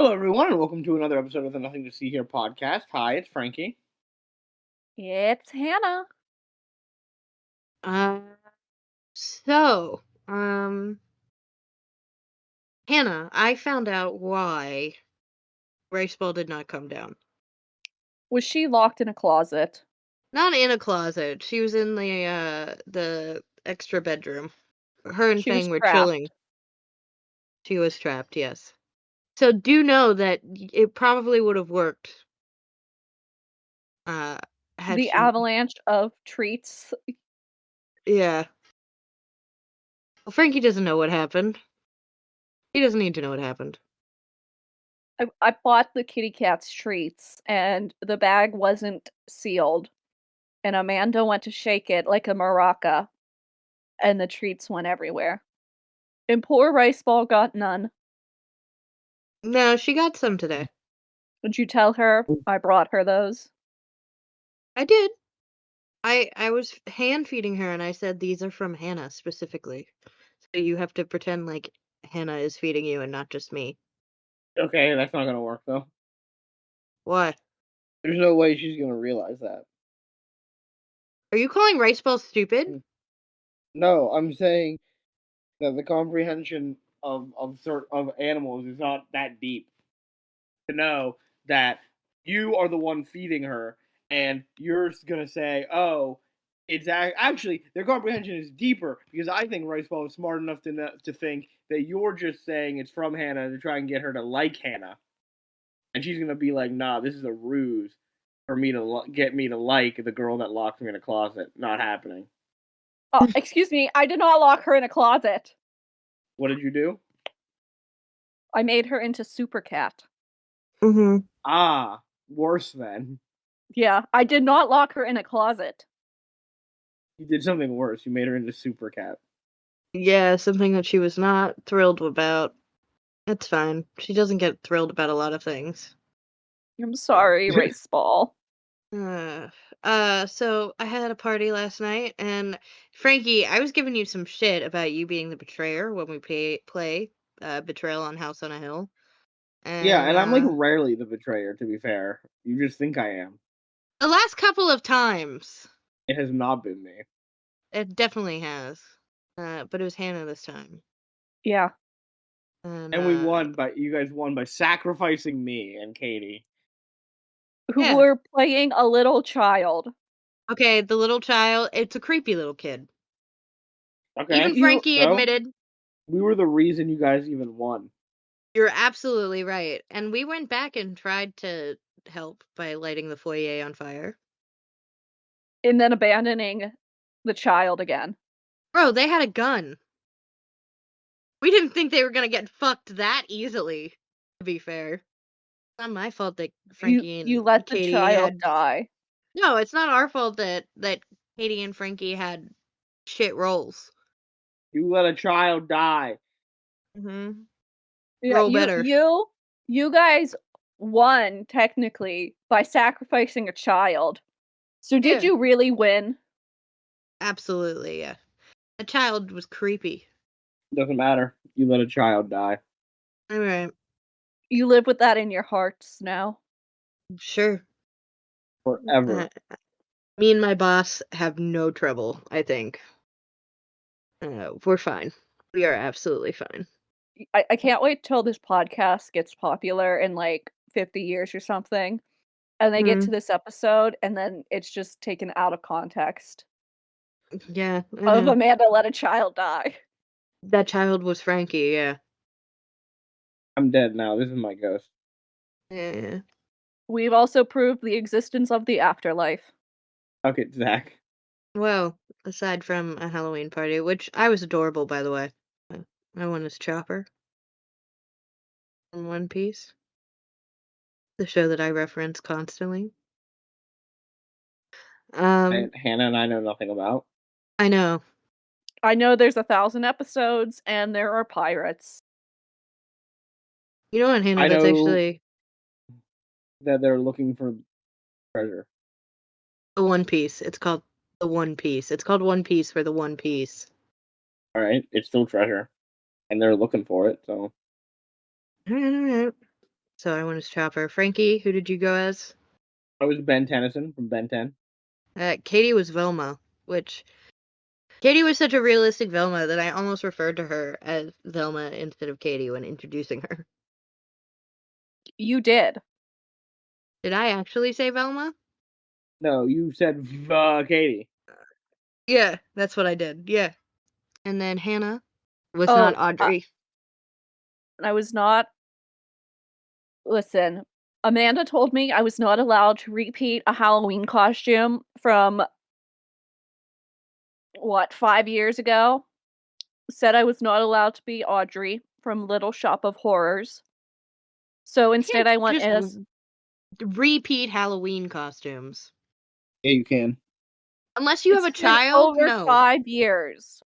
Hello, everyone, and welcome to another episode of the Nothing to See Here podcast. Hi, it's Frankie. It's Hannah. Uh, so, Hannah, I found out why Rice Ball did not come down. Was she locked in a closet? Not in a closet. She was in the extra bedroom. Her and She was Fang were trapped. chilling. She was trapped, yes. So do know that it probably would have worked. Had The she... avalanche of treats. Yeah. Well, Frankie doesn't know what happened. He doesn't need to know what happened. I bought the kitty cat's treats, and the bag wasn't sealed. And Amanda went to shake it like a maraca, and the treats went everywhere. And poor Rice Ball got none. No, she got some today. Would you tell her I brought her those? I did. I was hand feeding her, and I said these are from Hannah specifically. So you have to pretend like Hannah is feeding you and not just me. Okay, that's not going to work, though. What? There's no way she's going to realize that. Are you calling Rice Ball stupid? No, I'm saying that the comprehension of animals is not that deep to know that you are the one feeding her, and you're going to say, oh, it's actually, their comprehension is deeper, because I think Rice Ball is smart enough to think that you're just saying it's from Hannah to try and get her to like Hannah. And she's going to be like, nah, this is a ruse for me to get me to like the girl that locked me in a closet. Not happening. Oh, excuse me, I did not lock her in a closet. What did you do? I made her into Super Cat. Mm-hmm. Ah, worse then. Yeah, I did not lock her in a closet. You did something worse. You made her into Super Cat. Yeah, something that she was not thrilled about. That's fine. She doesn't get thrilled about a lot of things. I'm sorry, Rice Ball. So I had a party last night, and Frankie, I was giving you some shit about you being the betrayer when we play Betrayal on House on a Hill. And I'm like rarely the betrayer, to be fair. You just think I am. The last couple of times. It has not been me. It definitely has. But it was Hannah this time. Yeah. And we won, but you guys won by sacrificing me and Katie. Who were playing a little child. Okay, the little child, it's a creepy little kid. Okay. Even Frankie admitted. We were the reason you guys even won. You're absolutely right. And we went back and tried to help by lighting the foyer on fire. And then abandoning the child again. Bro, they had a gun. We didn't think they were gonna get fucked that easily, to be fair. It's not my fault that Frankie and you let Katie the child die. No, it's not our fault that Katie and Frankie had shit rolls. You let a child die. Mm-hmm. Yeah, Roll better. You guys won, technically, by sacrificing a child. So did you really win? Absolutely, yeah. The child was creepy. Doesn't matter. You let a child die. Alright. You live with that in your hearts now? Sure. Forever. Me and my boss have no trouble, I think. We're fine. We are absolutely fine. I can't wait till this podcast gets popular in like 50 years or something. And they get to this episode, and then it's just taken out of context. Yeah. Of Amanda let a child die. That child was Frankie, yeah. I'm dead now. This is my ghost. Yeah. We've also proved the existence of the afterlife. Fuck it, Zach. Well, aside from a Halloween party, which I was adorable, by the way. I won as Chopper. In One Piece. The show that I reference constantly. Hannah and I know nothing about. I know. I know there's 1,000 episodes, and there are pirates. You know what, Hannah, that's actually... that they're looking for treasure. The One Piece. It's called the One Piece. It's called One Piece for the One Piece. Alright, it's still treasure. And they're looking for it, so... Alright. so I went as Chopper. Frankie, who did you go as? I was Ben Tennyson from Ben 10. Katie was Velma, which Katie was such a realistic Velma that I almost referred to her as Velma instead of Katie when introducing her. You did. Did I actually say Velma? No, you said Katie. Yeah, that's what I did. Yeah. And then Hannah was not Oh, Audrey. I was not. Listen, Amanda told me I was not allowed to repeat a Halloween costume from, 5 years ago? Said I was not allowed to be Audrey from Little Shop of Horrors. So instead, I went just as. repeat Halloween costumes. Yeah, you can. Unless you have a It's been child, over no. 5 years.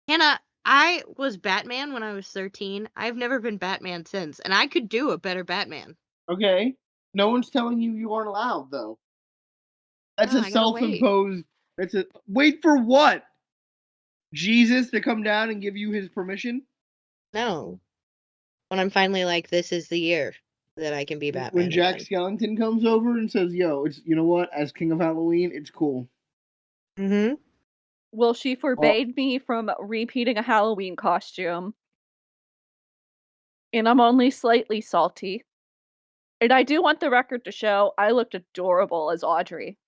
Hannah, I was Batman when I was 13. I've never been Batman since, and I could do a better Batman. Okay. No one's telling you aren't allowed, though. That's No, a I gotta wait. self-imposed. That's a wait for what? Jesus to come down and give you his permission? No. When I'm finally like, this is the year that I can be Batman When Jack again. Skellington comes over and says, "Yo, it's you know what? As King of Halloween, it's cool." Mm-hmm. Well, she forbade me from repeating a Halloween costume. And I'm only slightly salty. And I do want the record to show I looked adorable as Audrey.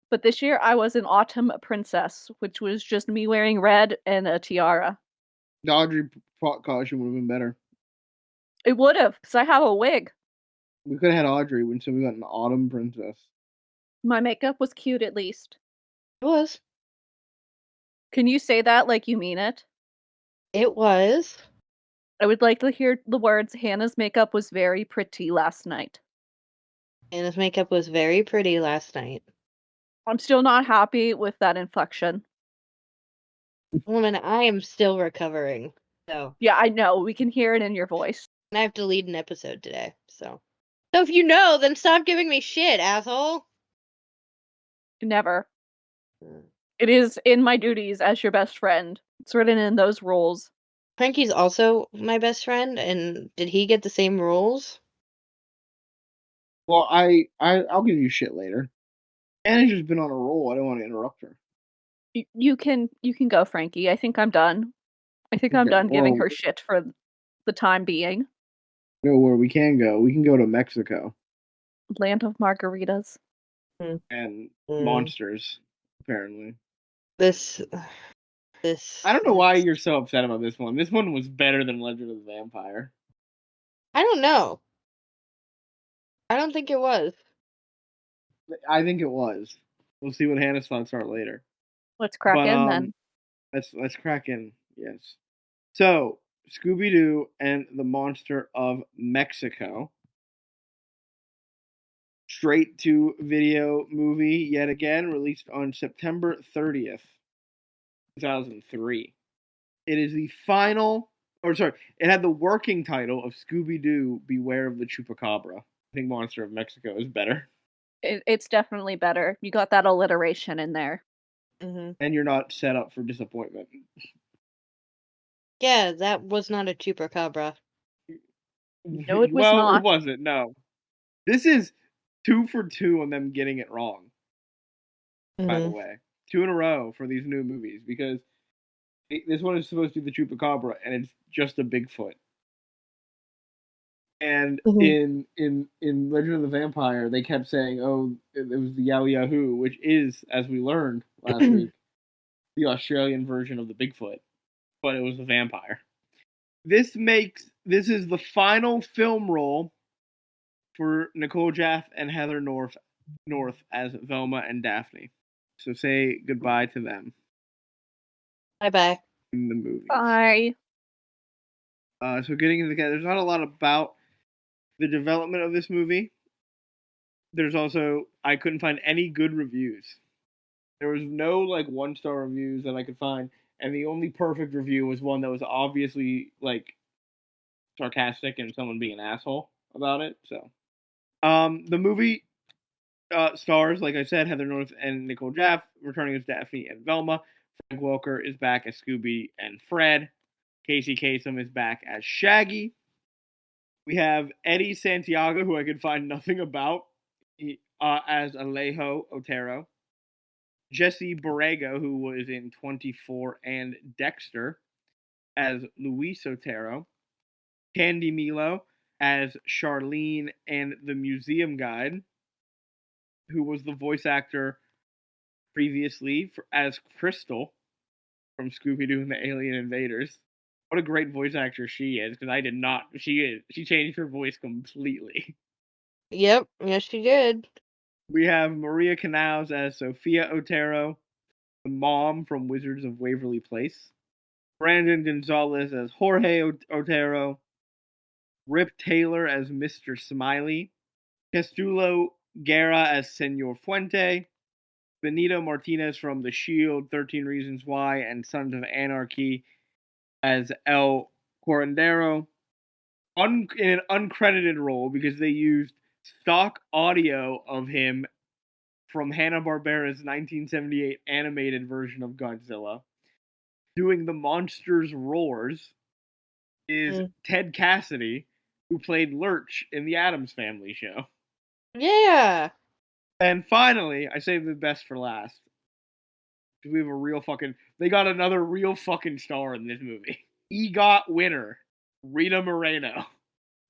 But this year I was an autumn princess, which was just me wearing red and a tiara. The Audrey costume would have been better. It would have, because I have a wig. We could have had Audrey when we got an autumn princess. My makeup was cute at least. It was. Can you say that like you mean it? It was. I would like to hear the words, Hannah's makeup was very pretty last night. Hannah's makeup was very pretty last night. I'm still not happy with that inflection. Woman, I am still recovering. So. Yeah, I know. We can hear it in your voice. And I have to lead an episode today, so. So if you know, then stop giving me shit, asshole. Never. It is in my duties as your best friend. It's written in those rules. Frankie's also my best friend, and did he get the same rules? Well, I'll give you shit later. Anna's just been on a roll. I don't want to interrupt her. You can go, Frankie. I think I'm done. I think I'm Okay, done giving well- her shit for the time being. Know where we can go. We can go to Mexico Land of margaritas. and monsters, apparently. This. I don't know why you're so upset about this one. This one was better than Legend of the Vampire. I don't know. I don't think it was. I think it was. We'll see what Hannah's thoughts are later. Let's crack But, in then. Let's crack in. Yes. So Scooby-Doo and the Monster of Mexico. Straight to video movie yet again, released on September 30th, 2003. It is the final, it had the working title of Scooby-Doo Beware of the Chupacabra. I think Monster of Mexico is better. It's definitely better. You got that alliteration in there. Mm-hmm. And you're not set up for disappointment. Yeah, that was not a chupacabra. No, it was well, not. It wasn't, no. This is 2 for 2 on them getting it wrong, by the way. 2 in a row for these new movies, because this one is supposed to be the Chupacabra, and it's just a Bigfoot. And in Legend of the Vampire, they kept saying, "Oh, it was the Yowie Yahoo," which is, as we learned last week, the Australian version of the Bigfoot, but it was a vampire. This is the final film role for Nicole Jaff and Heather North as Velma and Daphne. So say goodbye to them. Bye-bye. In the movie. Bye. So getting into there's not a lot about the development of this movie. There's also, I couldn't find any good reviews. There was no 1-star reviews that I could find, and the only perfect review was one that was obviously sarcastic and someone being an asshole about it. So, the movie stars, like I said, Heather North and Nicole Jaff returning as Daphne and Velma. Frank Welker is back as Scooby and Fred. Casey Kasem is back as Shaggy. We have Eddie Santiago, who I could find nothing about, as Alejo Otero. Jesse Borrego, who was in 24 and Dexter, as Luis Otero. Candy Milo as Charlene and the Museum Guide, who was the voice actor previously as Crystal from Scooby Doo and the Alien Invaders. What a great voice actor she is, because I did not. She changed her voice completely. Yep, yes, she did. We have Maria Canals as Sophia Otero, the mom from Wizards of Waverly Place. Brandon Gonzalez as Jorge Otero. Rip Taylor as Mr. Smiley. Castulo Guerra as Senor Fuente. Benito Martinez from The Shield, 13 Reasons Why, and Sons of Anarchy as El Curandero. In an uncredited role because they used stock audio of him from Hanna-Barbera's 1978 animated version of Godzilla. Doing the Monsters Roars is Ted Cassidy, who played Lurch in the Addams Family show. Yeah. And finally, I saved the best for last. Because we have a real fucking... They got another real fucking star in this movie. EGOT winner, Rita Moreno.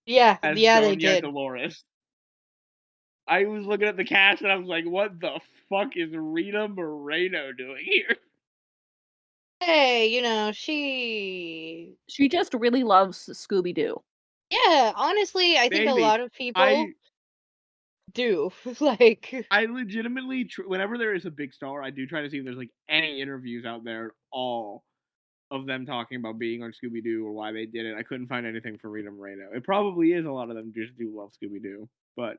Yeah, As yeah, Doña they did. Dolores. I was looking at the cast and I was like, what the fuck is Rita Moreno doing here? Hey, you know, she just really loves Scooby Doo. Yeah, honestly, I think a Maybe. lot of people do. I legitimately, whenever there is a big star, I do try to see if there's like any interviews out there, all of them talking about being on Scooby Doo or why they did it. I couldn't find anything for Rita Moreno. It probably is a lot of them just do love Scooby Doo, but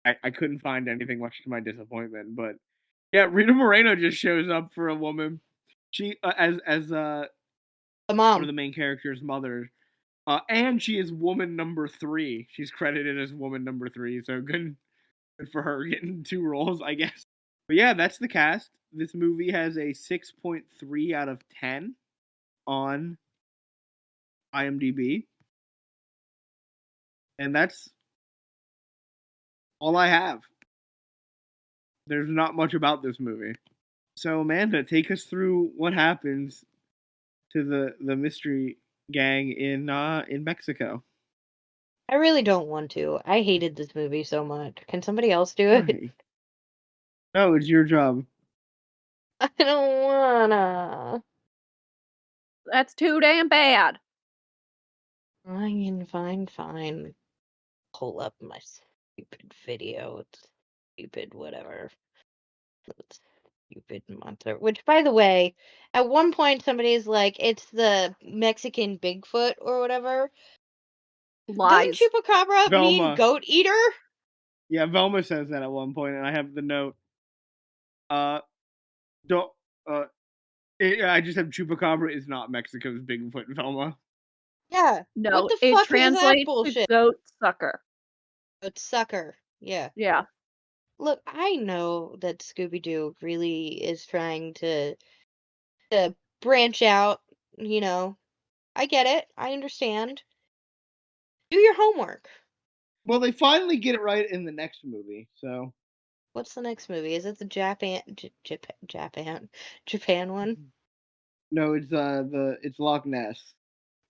I couldn't find anything, much to my disappointment. But yeah, Rita Moreno just shows up for a woman. She as the one mom of the main character's mother. And she is woman number 3. She's credited as woman number 3, so good for her getting 2 roles, I guess. But yeah, that's the cast. This movie has a 6.3 out of 10 on IMDb. And that's all I have. There's not much about this movie. So Amanda, take us through what happens to the mystery gang in Mexico. I really don't want to. I hated this movie so much. Can somebody else do it? No, it's your job. I don't wanna. That's too damn bad. Fine. Pull up my stupid video. It's stupid, whatever. It's stupid monster. Which, by the way, at one point somebody's like, it's the Mexican Bigfoot or whatever. Lies. Doesn't Chupacabra Velma. mean goat eater? Yeah, Velma says that at one point, and I have the note. I just have Chupacabra is not Mexico's Bigfoot, Velma. Yeah. No, what the it fuck translates is that to bullshit? goat sucker. Goat sucker. Yeah. Yeah. Look, I know that Scooby-Doo really is trying to branch out, you know. I get it. I understand. Do your homework. Well, they finally get it right in the next movie, so. What's the next movie? Is it the Japan one? No, it's Loch Ness.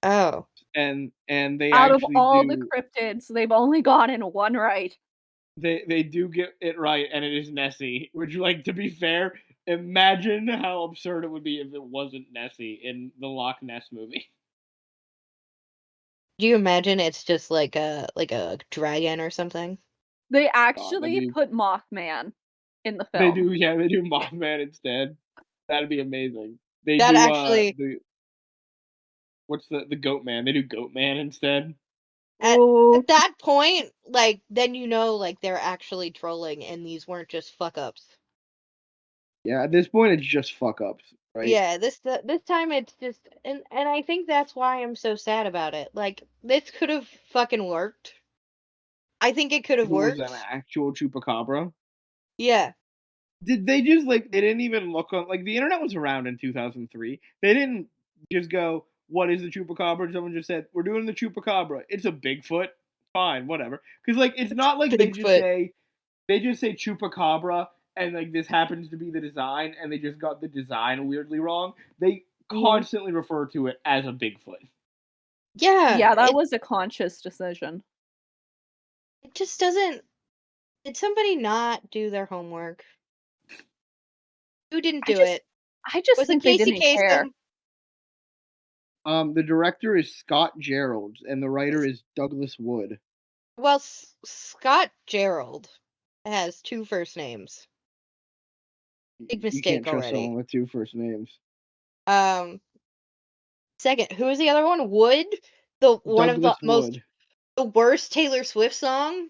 Oh. And they Out of actually all the cryptids, they've only gotten one right. They do get it right, and it is Nessie. Which, like, to be fair, imagine how absurd it would be if it wasn't Nessie in the Loch Ness movie. Do you imagine it's just like a dragon or something? They actually put Mothman in the film. They do Mothman instead. That'd be amazing. They that do actually. What's the Goat Man? They do Goat Man instead. At that point, like, then you know, like, they're actually trolling, and these weren't just fuck ups. Yeah, at this point, it's just fuck ups, right? Yeah, this time it's just, and I think that's why I'm so sad about it. Like, this could have fucking worked. I think it could have worked. It was an actual Chupacabra. Yeah. Did they just, like, they didn't even look on, like, the internet was around in 2003. They didn't just go, what is the chupacabra? And someone just said, we're doing the chupacabra. It's a Bigfoot. Fine, whatever. Because like it's not like they just say chupacabra and like this happens to be the design and they just got the design weirdly wrong. They constantly refer to it as a Bigfoot. Yeah, that was a conscious decision. It just doesn't. Did somebody not do their homework? Who didn't do it? I just think they didn't care. The director is Scott Gerald, and the writer is Douglas Wood. Well, Scott Gerald has 2 first names. Big mistake you can't trust already. someone with 2 first names. Second, who is the other one? Wood, one of the most the worst Taylor Swift song.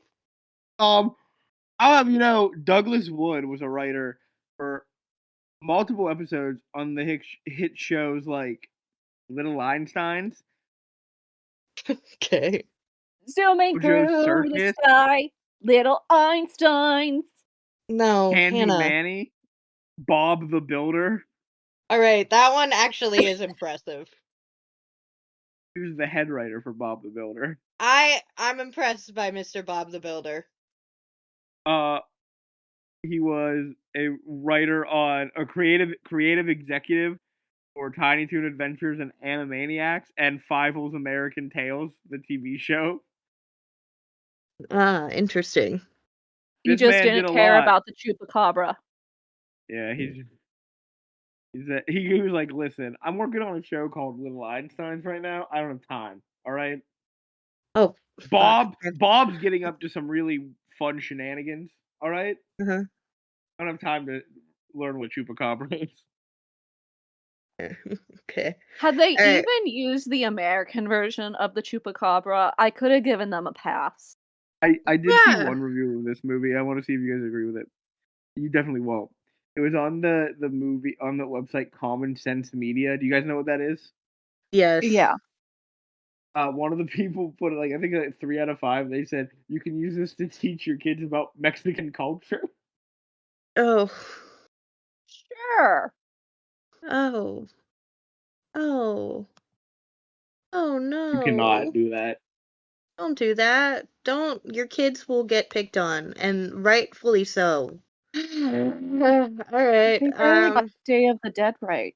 Douglas Wood was a writer for multiple episodes on the hit shows like Little Einsteins. Okay. Zooming through the sky, Little Einsteins. No, Handy Hannah. Manny, Bob the Builder. All right, that one actually is impressive. He was the head writer for Bob the Builder. I'm impressed by Mr. Bob the Builder. He was a writer on a creative executive for Tiny Toon Adventures and Animaniacs and Fievel's American Tales, the TV show. Interesting. You just didn't care about the chupacabra. Yeah, he was like, listen, I'm working on a show called Little Einsteins right now. I don't have time. All right. Oh, Bob's getting up to some really fun shenanigans. All right. Uh-huh. I don't have time to learn what chupacabra is. Okay. Had they even used the American version of the chupacabra, I could have given them a pass. I did see one review of this movie. I want to see if you guys agree with it. You definitely won't. It was on the movie on the website Common Sense Media. Do you guys know what that is? Yes. Yeah. One of the people put it like I think like 3 out of 5. They said you can use this to teach your kids about Mexican culture. Oh. Sure. Oh. Oh. Oh no. You cannot do that. Don't do that. Don't. Your kids will get picked on, and rightfully so. All right. They barely got Day of the Dead right.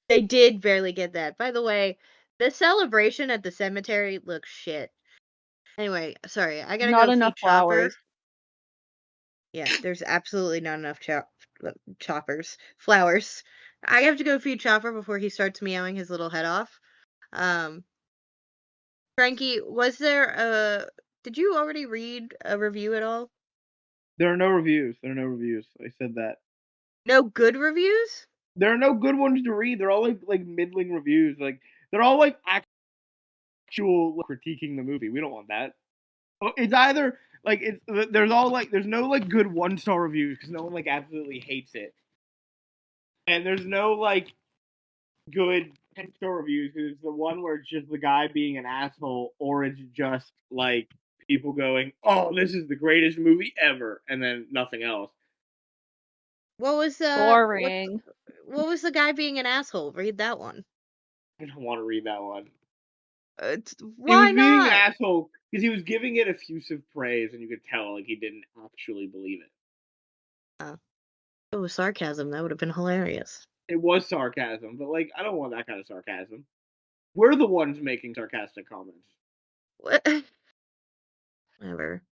They did barely get that. By the way, the celebration at the cemetery looks shit. Anyway, sorry. I gotta not go enough feed Chopper. flowers. Yeah, there's absolutely not enough flowers. I have to go feed Chopper before he starts meowing his little head off. Frankie, did you already read a review at all? There are no reviews. I said that. No good reviews? There are no good ones to read. They're all like middling reviews. Like they're all like actual critiquing the movie. We don't want that. It's either like there's no like good 1-star reviews because no one like absolutely hates it, and there's no like good 10-star reviews because it's the one where it's just the guy being an asshole, or it's just like people going, "Oh, this is the greatest movie ever," and then nothing else. What was boring? What was the guy being an asshole? Read that one. I don't want to read that one. Why he was not? being an asshole because he was giving it effusive praise, and you could tell like he didn't actually believe it. If it was sarcasm, that would have been hilarious. It was sarcasm, but like I don't want that kind of sarcasm. We're the ones making sarcastic comments. What? Whatever.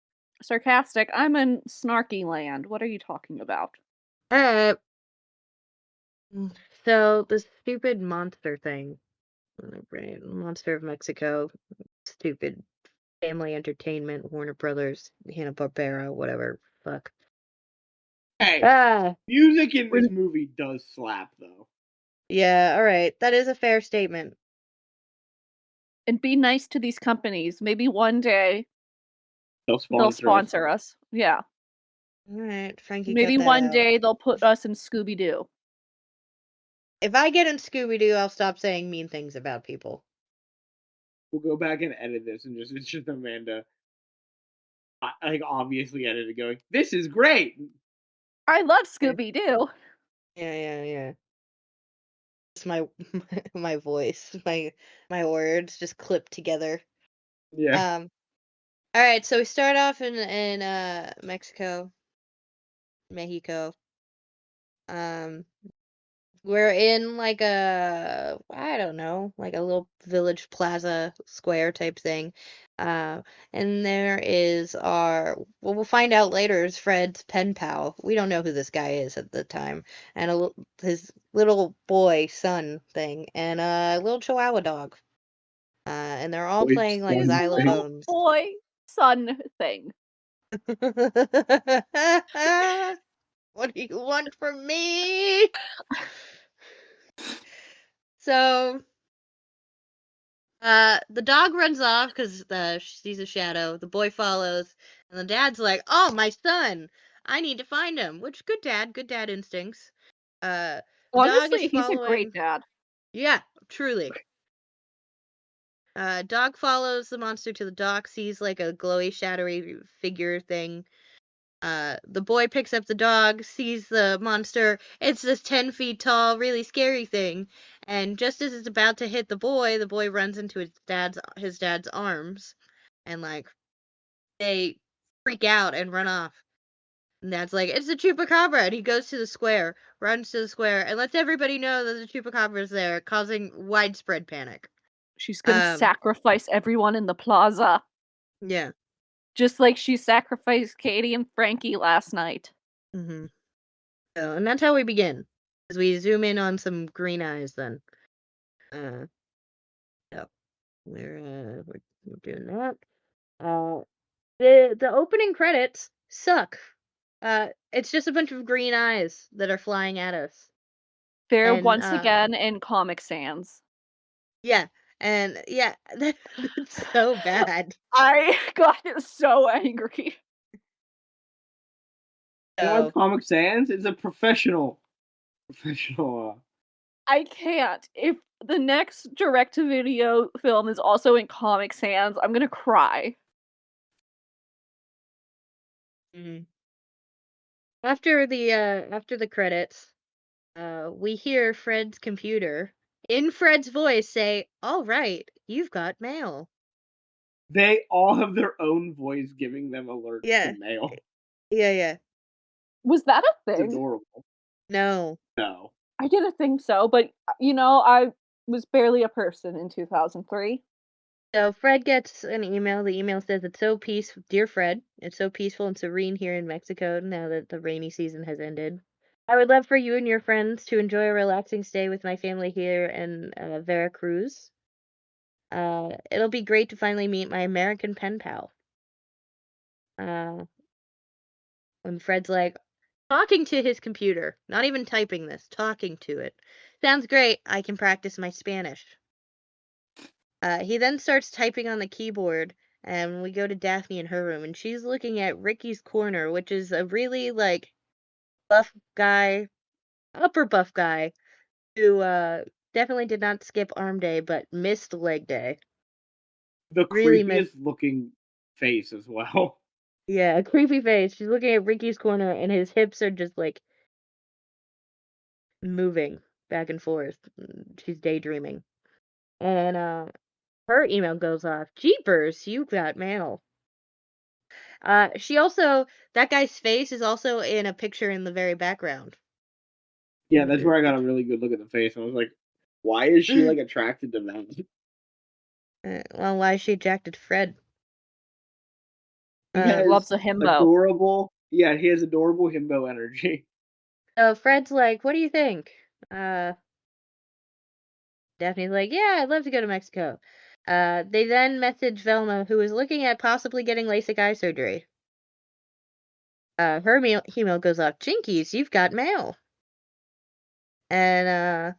Sarcastic. I'm in snarky land. What are you talking about? Alright. So the stupid monster thing. Monster of Mexico. Stupid family entertainment, Warner Brothers, Hanna-Barbera, whatever. Fuck. Hey, music in this movie does slap, though. Yeah, alright. That is a fair statement. And be nice to these companies. Maybe one day they'll sponsor us. Yeah. Alright, Frankie. Maybe one day they'll put us in Scooby-Doo. If I get in Scooby-Doo, I'll stop saying mean things about people. We'll go back and edit this and it's just Amanda like obviously edited going, this is great. I love Scooby-Doo. Yeah. It's my my voice, my words just clipped together. Yeah. All right, so we start off in Mexico. Um, we're in like I don't know, like a little village plaza square type thing. And there is we'll find out later, is Fred's pen pal. We don't know who this guy is at the time. And his little boy son thing, and a little Chihuahua dog. And they're all Wait, playing like His son little xylophones. boy son thing. What do you want from me? So, the dog runs off because she sees a shadow. The boy follows, and the dad's like, "Oh, my son! I need to find him." Which, good dad instincts. The dog is Honestly, he's a great following. dad. Yeah, truly. Dog follows the monster to the dock, sees like a glowy, shadowy figure thing. The boy picks up the dog, sees the monster. It's this 10 feet tall, really scary thing. And just as it's about to hit the boy runs into his dad's arms. And like, they freak out and run off. And Dad's like, "It's the chupacabra." And he goes to the square, runs to the square, and lets everybody know that the chupacabra is there, causing widespread panic. She's gonna sacrifice everyone in the plaza. Yeah. Just like she sacrificed Katie and Frankie last night. Mm-hmm. So, and that's how we begin. As we zoom in on some green eyes then. So we're doing that. The opening credits suck. It's just a bunch of green eyes that are flying at us. They're And once again in Comic Sans. yeah, and yeah, that's so bad. I got so angry. You know what So, Comic Sans? It's a professional. I can't. If the next direct-to-video film is also in Comic Sans, I'm gonna cry. mhm. After the credits, we hear Fred's computer in Fred's voice say, "All right, you've got mail." They all have their own voice giving them alerts Yeah, to mail. yeah. Was that a It's thing? adorable. No. No. I didn't think so, but I was barely a person in 2003. So Fred gets an email. The email says, "It's so peaceful, dear Fred. It's so peaceful and serene here in Mexico now that the rainy season has ended. I would love for you and your friends to enjoy a relaxing stay with my family here in Veracruz. It'll be great to finally meet my American pen pal." And Fred's like, talking to his computer, not even typing this, talking to it. "Sounds great. I can practice my Spanish." He then starts typing on the keyboard, and we go to Daphne in her room, and she's looking at Ricky's Corner, which is a really like buff guy, upper buff guy, who definitely did not skip arm day, but missed leg day. The Really missed. creepiest looking face as well. Yeah, a creepy face. She's looking at Ricky's Corner, and his hips are just like moving back and forth. She's daydreaming, and her email goes off. "Jeepers, you got mail." She also, that guy's face is also in a picture in the very background. Yeah, that's where I got a really good look at the face. And I was like, why is she like attracted to that? Well, why is she attracted to Fred? He has Loves a himbo. adorable. Yeah, he has adorable himbo energy. So Fred's like, "What do you think?" Daphne's like, "Yeah, I'd love to go to Mexico." They then message Velma, who is looking at possibly getting LASIK eye surgery. Her email goes off. "Jinkies, you've got mail." And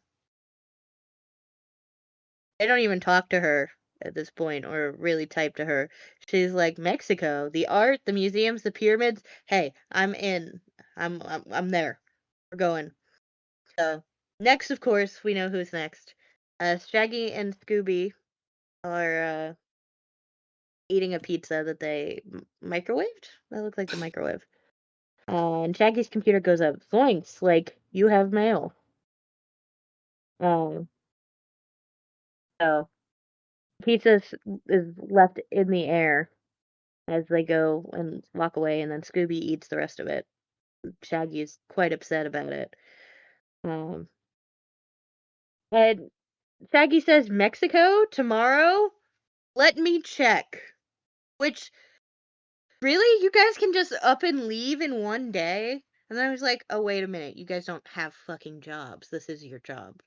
they don't even talk to her at this point or really type to her. She's like, "Mexico, the art, the museums, the pyramids. Hey, I'm in. I'm there. We're going." So next, of course, we know who's next. Shaggy and Scooby are eating a pizza that they microwaved. That looks like the microwave. And Shaggy's computer goes up. "Zoinks! Like, you have mail." Um, so pizza is left in the air as they go and walk away, and then Scooby eats the rest of it. Shaggy is quite upset about it. Um, and Shaggy says, Mexico tomorrow? Let me check. Which, really? You guys can just up and leave in one day? And then I was like, oh, wait a minute. You guys don't have fucking jobs. This is your job.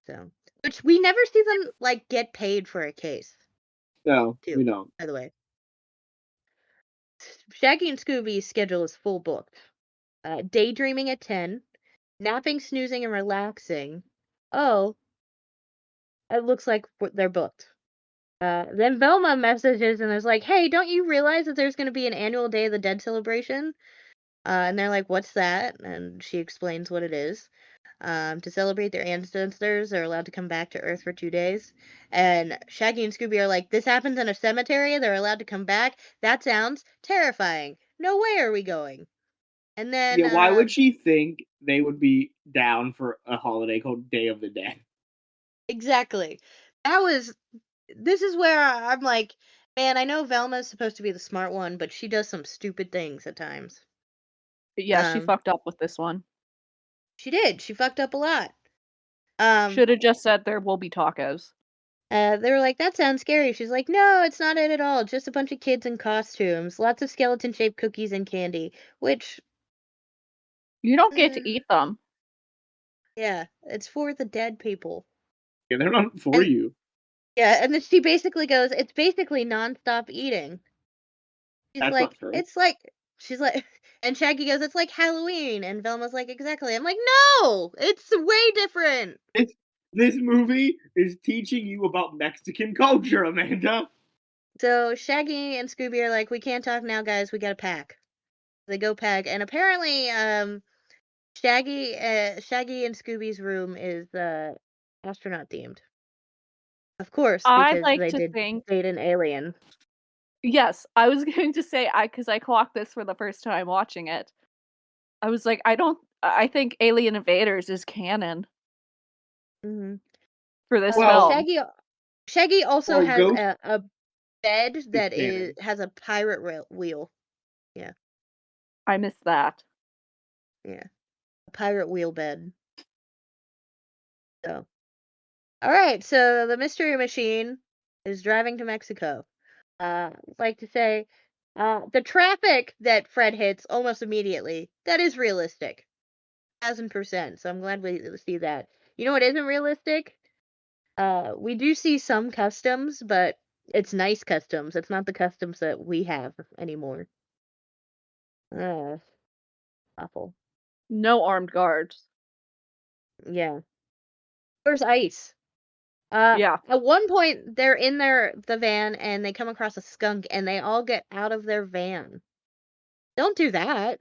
So, which we never see them, like, get paid for a case, No, too, we don't. by the way. Shaggy and Scooby's schedule is full booked. Daydreaming at 10, napping, snoozing, and relaxing. Oh, it looks like they're booked. Then Velma messages and is like, hey, don't you realize that there's going to be an annual Day of the Dead celebration? And they're like, what's that? And she explains what it is. To celebrate their ancestors, they're allowed to come back to Earth for 2 days. And Shaggy and Scooby are like, this happens in a cemetery? They're allowed to come back? That sounds terrifying. No way are we going. And then, Yeah, why would she think they would be down for a holiday called Day of the Dead? exactly. This is where I'm like, man, I know Velma's supposed to be the smart one, but she does some stupid things at times. But yeah, she Um, fucked up with this one. she did. She fucked up a lot. Should have just said there will be tacos. They were like, that sounds scary. She's like, no, it's not it at all. Just a bunch of kids in costumes, lots of skeleton-shaped cookies and candy, which, You don't get to eat them. yeah, it's for the dead people. Yeah, they're not for And you. yeah, and then she basically goes, it's basically nonstop eating. That's not true. She's like, and Shaggy goes, it's like Halloween. And Velma's like, exactly. I'm like, no, it's way different. This movie is teaching you about Mexican culture, Amanda. So Shaggy and Scooby are like, we can't talk now, guys. We gotta pack. They go pack. And apparently, Shaggy and Scooby's room is, astronaut themed. Of course, I because like they to did think, date an alien. yes, I was going to say, because I clocked this for the first time watching it. I was like, I think Alien Invaders is canon Hmm for this Well, film. Shaggy also or has Ghost a bed is that canon. has a pirate wheel. Yeah, I missed that. yeah, a pirate wheel bed. So, all right. So the Mystery Machine is driving to Mexico. Like to say, the traffic that Fred hits almost immediately, that is realistic. 1000%. So I'm glad we see that. You know what isn't realistic? We do see some customs, but it's nice customs. It's not the customs that we have anymore. Uh, awful. No armed guards. Yeah. Where's Ice? Yeah. At one point they're in the van and they come across a skunk and they all get out of their van. Don't do that.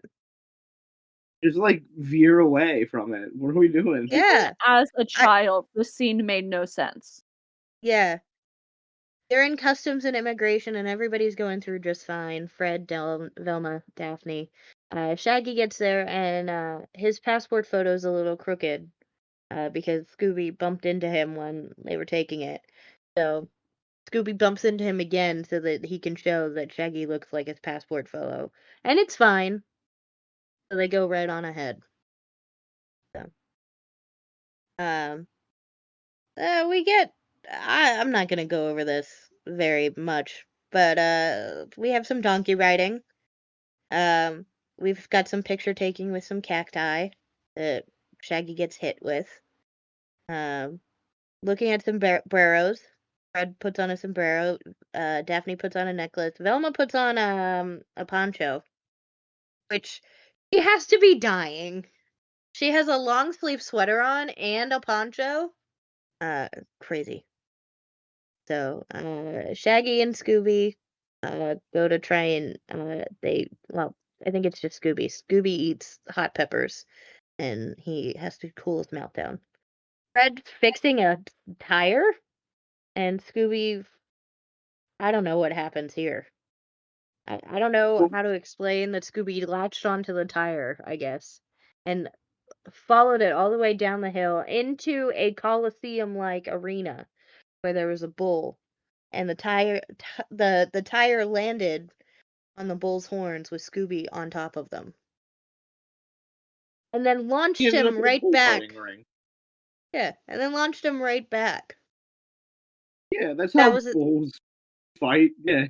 Just like veer away from it. What are we doing? Even Yeah. as a I child, this scene made no sense. yeah. They're in customs and immigration and everybody's going through just fine. Fred, Velma, Daphne. Shaggy gets there and his passport photo's a little crooked because Scooby bumped into him when they were taking it. So Scooby bumps into him again so that he can show that Shaggy looks like his passport photo. And it's fine. So they go right on ahead. So, um, we get. I'm not gonna go over this very much, but we have some donkey riding. Um, we've got some picture taking with some cacti that Shaggy gets hit with. Um, looking at sombreros. Fred puts on a sombrero. Daphne puts on a necklace. Velma puts on a poncho, which she has to be dying. She has a long sleeve sweater on and a poncho. Crazy. So, Shaggy and Scooby go to try and I think it's just Scooby. Scooby eats hot peppers and he has to cool his mouth down. Fred fixing a tire and Scooby, I don't know what happens here. I don't know Well, how to explain that Scooby latched onto the tire, I guess. And followed it all the way down the hill into a Coliseum-like arena where there was a bull, and the tire landed on the bull's horns with Scooby on top of them, and then He launched ended up him in a right back. bullfighting ring. Yeah, and then launched him right back. Yeah, that's That how was it. bulls fight. Yeah,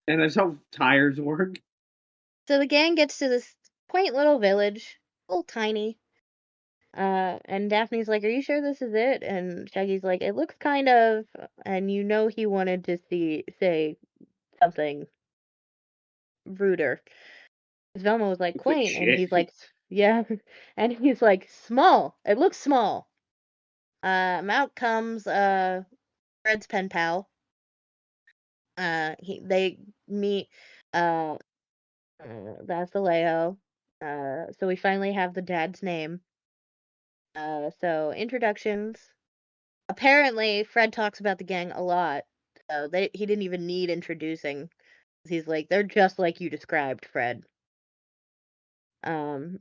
and that's how tires work. So the gang gets to this quaint little village, a little tiny. And Daphne's like, "Are you sure this is it?" And Shaggy's like, "It looks kind of," and you know he wanted to say something ruder. Velma was like, Looks like "Quaint," and shit. he's like, "Yeah," and he's like, "Small. It looks small." Out comes Fred's pen pal. They meet uh, that's Vallejo. So we finally have the dad's name. So introductions. Apparently, Fred talks about the gang a lot, so he didn't even need introducing. He's like, they're just like you described, Fred. Um,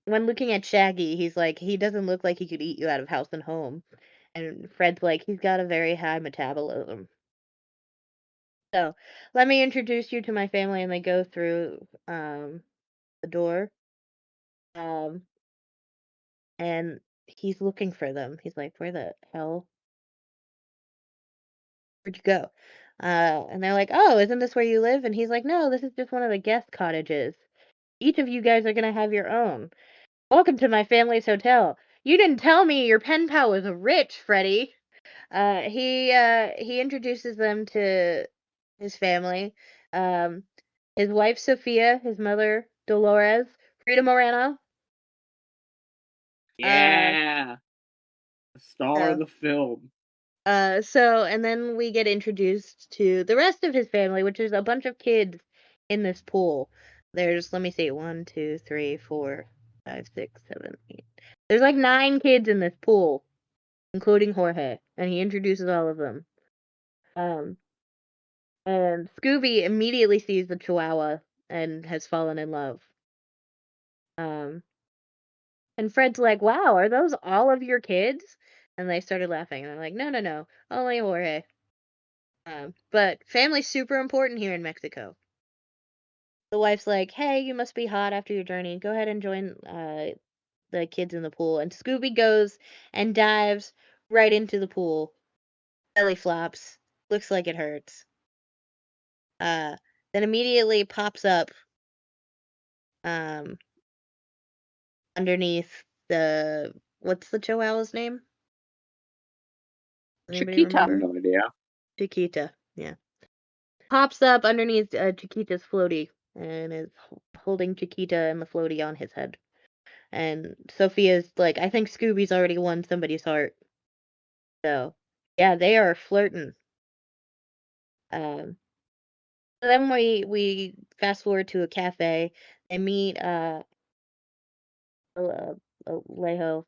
when looking at Shaggy, he's like, he doesn't look like he could eat you out of house and home. And Fred's like, he's got a very high metabolism. So, let me introduce you to my family, and they go through the door. Um, and he's looking for them. He's like, where the hell? Where'd you go? And they're like, oh, isn't this where you live? And he's like, no, this is just one of the guest cottages. Each of you guys are going to have your own. Welcome to my family's hotel. You didn't tell me your pen pal was rich, Freddy. He introduces them to his family. Um, his wife, Sophia, his mother, Dolores, Rita Moreno. Yeah, the star of So the film. and then we get introduced to the rest of his family, which is a bunch of kids in this pool. There's, let me see, 1, 2, 3, 4, 5, 6, 7, 8. There's like 9 kids in this pool, including Jorge, and he introduces all of them. Um, and Scooby immediately sees the Chihuahua and has fallen in love. Um, and Fred's like, "Wow, are those all of your kids?" And they started laughing, and I'm like, "No, no, no, only Jorge." But family's super important here in Mexico. The wife's like, "Hey, you must be hot after your journey. Go ahead and join the kids in the pool." And Scooby goes and dives right into the pool. Belly flops. Looks like it hurts. Uh, then immediately pops up um underneath the, what's the Chihuahua's name? Anybody Chiquita. I have remember? no idea. Chiquita. Yeah. Pops up underneath Chiquita's floaty and is holding Chiquita and the floaty on his head. And Sophia's like, I think Scooby's already won somebody's heart. So, yeah, they are flirting. Um, so then we fast forward to a cafe and meet uh, Alejo's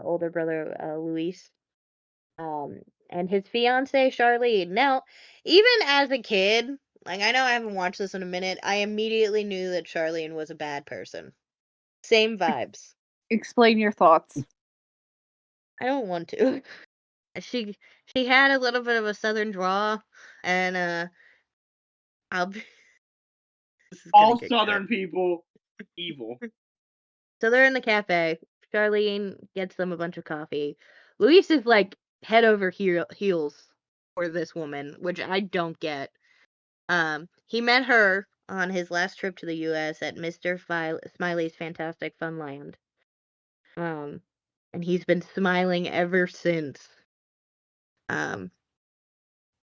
older brother Luis, and his fiance Charlene. Now, even as a kid, like, I know I haven't watched this in a minute, I immediately knew that Charlene was a bad person. Same vibes. Explain your thoughts. I don't want to. She she had a little bit of a southern draw, and I'll be this is gonna All get cut. Southern people, evil. So they're in the cafe. Charlene gets them a bunch of coffee. Luis is like head over heels for this woman, which I don't get. He met her on his last trip to the U.S. at Mr. Smiley's Fantastic Funland. And he's been smiling ever since. Um,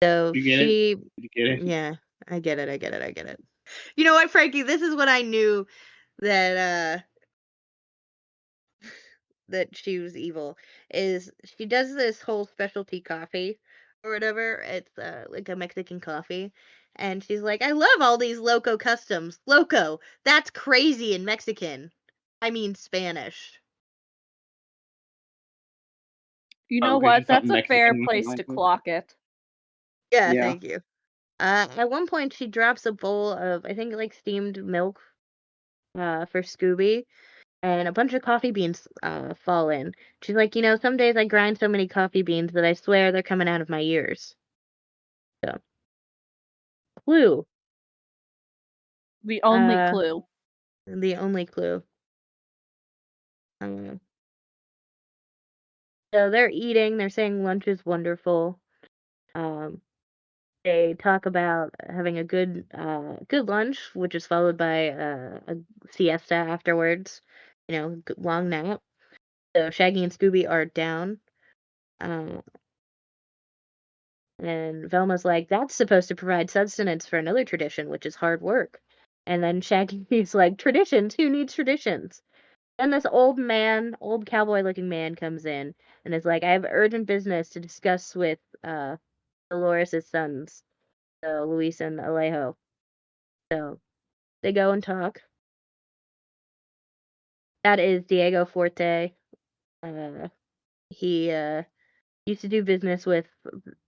so You get it? she, You get it? yeah, I get it, I get it, I get it. You know what, Frankie? This is when I knew that that she was evil. Is she does this whole specialty coffee or whatever? It's like a Mexican coffee. And she's like, I love all these loco customs. Loco, that's crazy in Mexican. I mean Spanish. You Oh, know 'cause what? you thought That's a fair Mexican place to language? clock it. Yeah, Yeah. thank you. At one point she drops a bowl of, I think, like steamed milk for Scooby. and a bunch of coffee beans fall in. She's like, some days I grind so many coffee beans that I swear they're coming out of my ears. So, clue. The only Uh, clue. The only clue. So they're eating. They're saying lunch is wonderful. They talk about having a good lunch, which is followed by a siesta afterwards. Long nap. So Shaggy and Scooby are down. Uh, and Velma's like, that's supposed to provide sustenance for another tradition, which is hard work. And then Shaggy's like, traditions? Who needs traditions? Then this old cowboy-looking man comes in and is like, I have urgent business to discuss with Dolores' sons, so Luis and Alejo. So they go and talk. That is Diego Forte. He used to do business with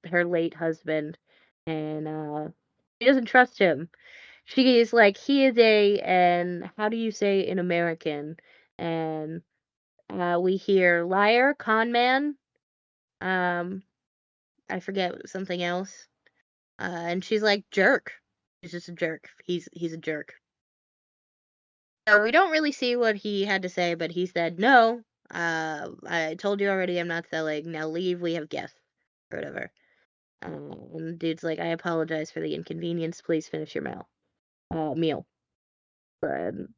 her late husband, and she doesn't trust him. She is like, he is and how do you say in American? And we hear liar, con man, I forget something else. And she's like, jerk. He's just a jerk. He's a jerk. So we don't really see what he had to say, but he said, no, I told you already I'm not selling. Now leave, we have guests. Or whatever. And the dude's like, I apologize for the inconvenience. Please finish your meal.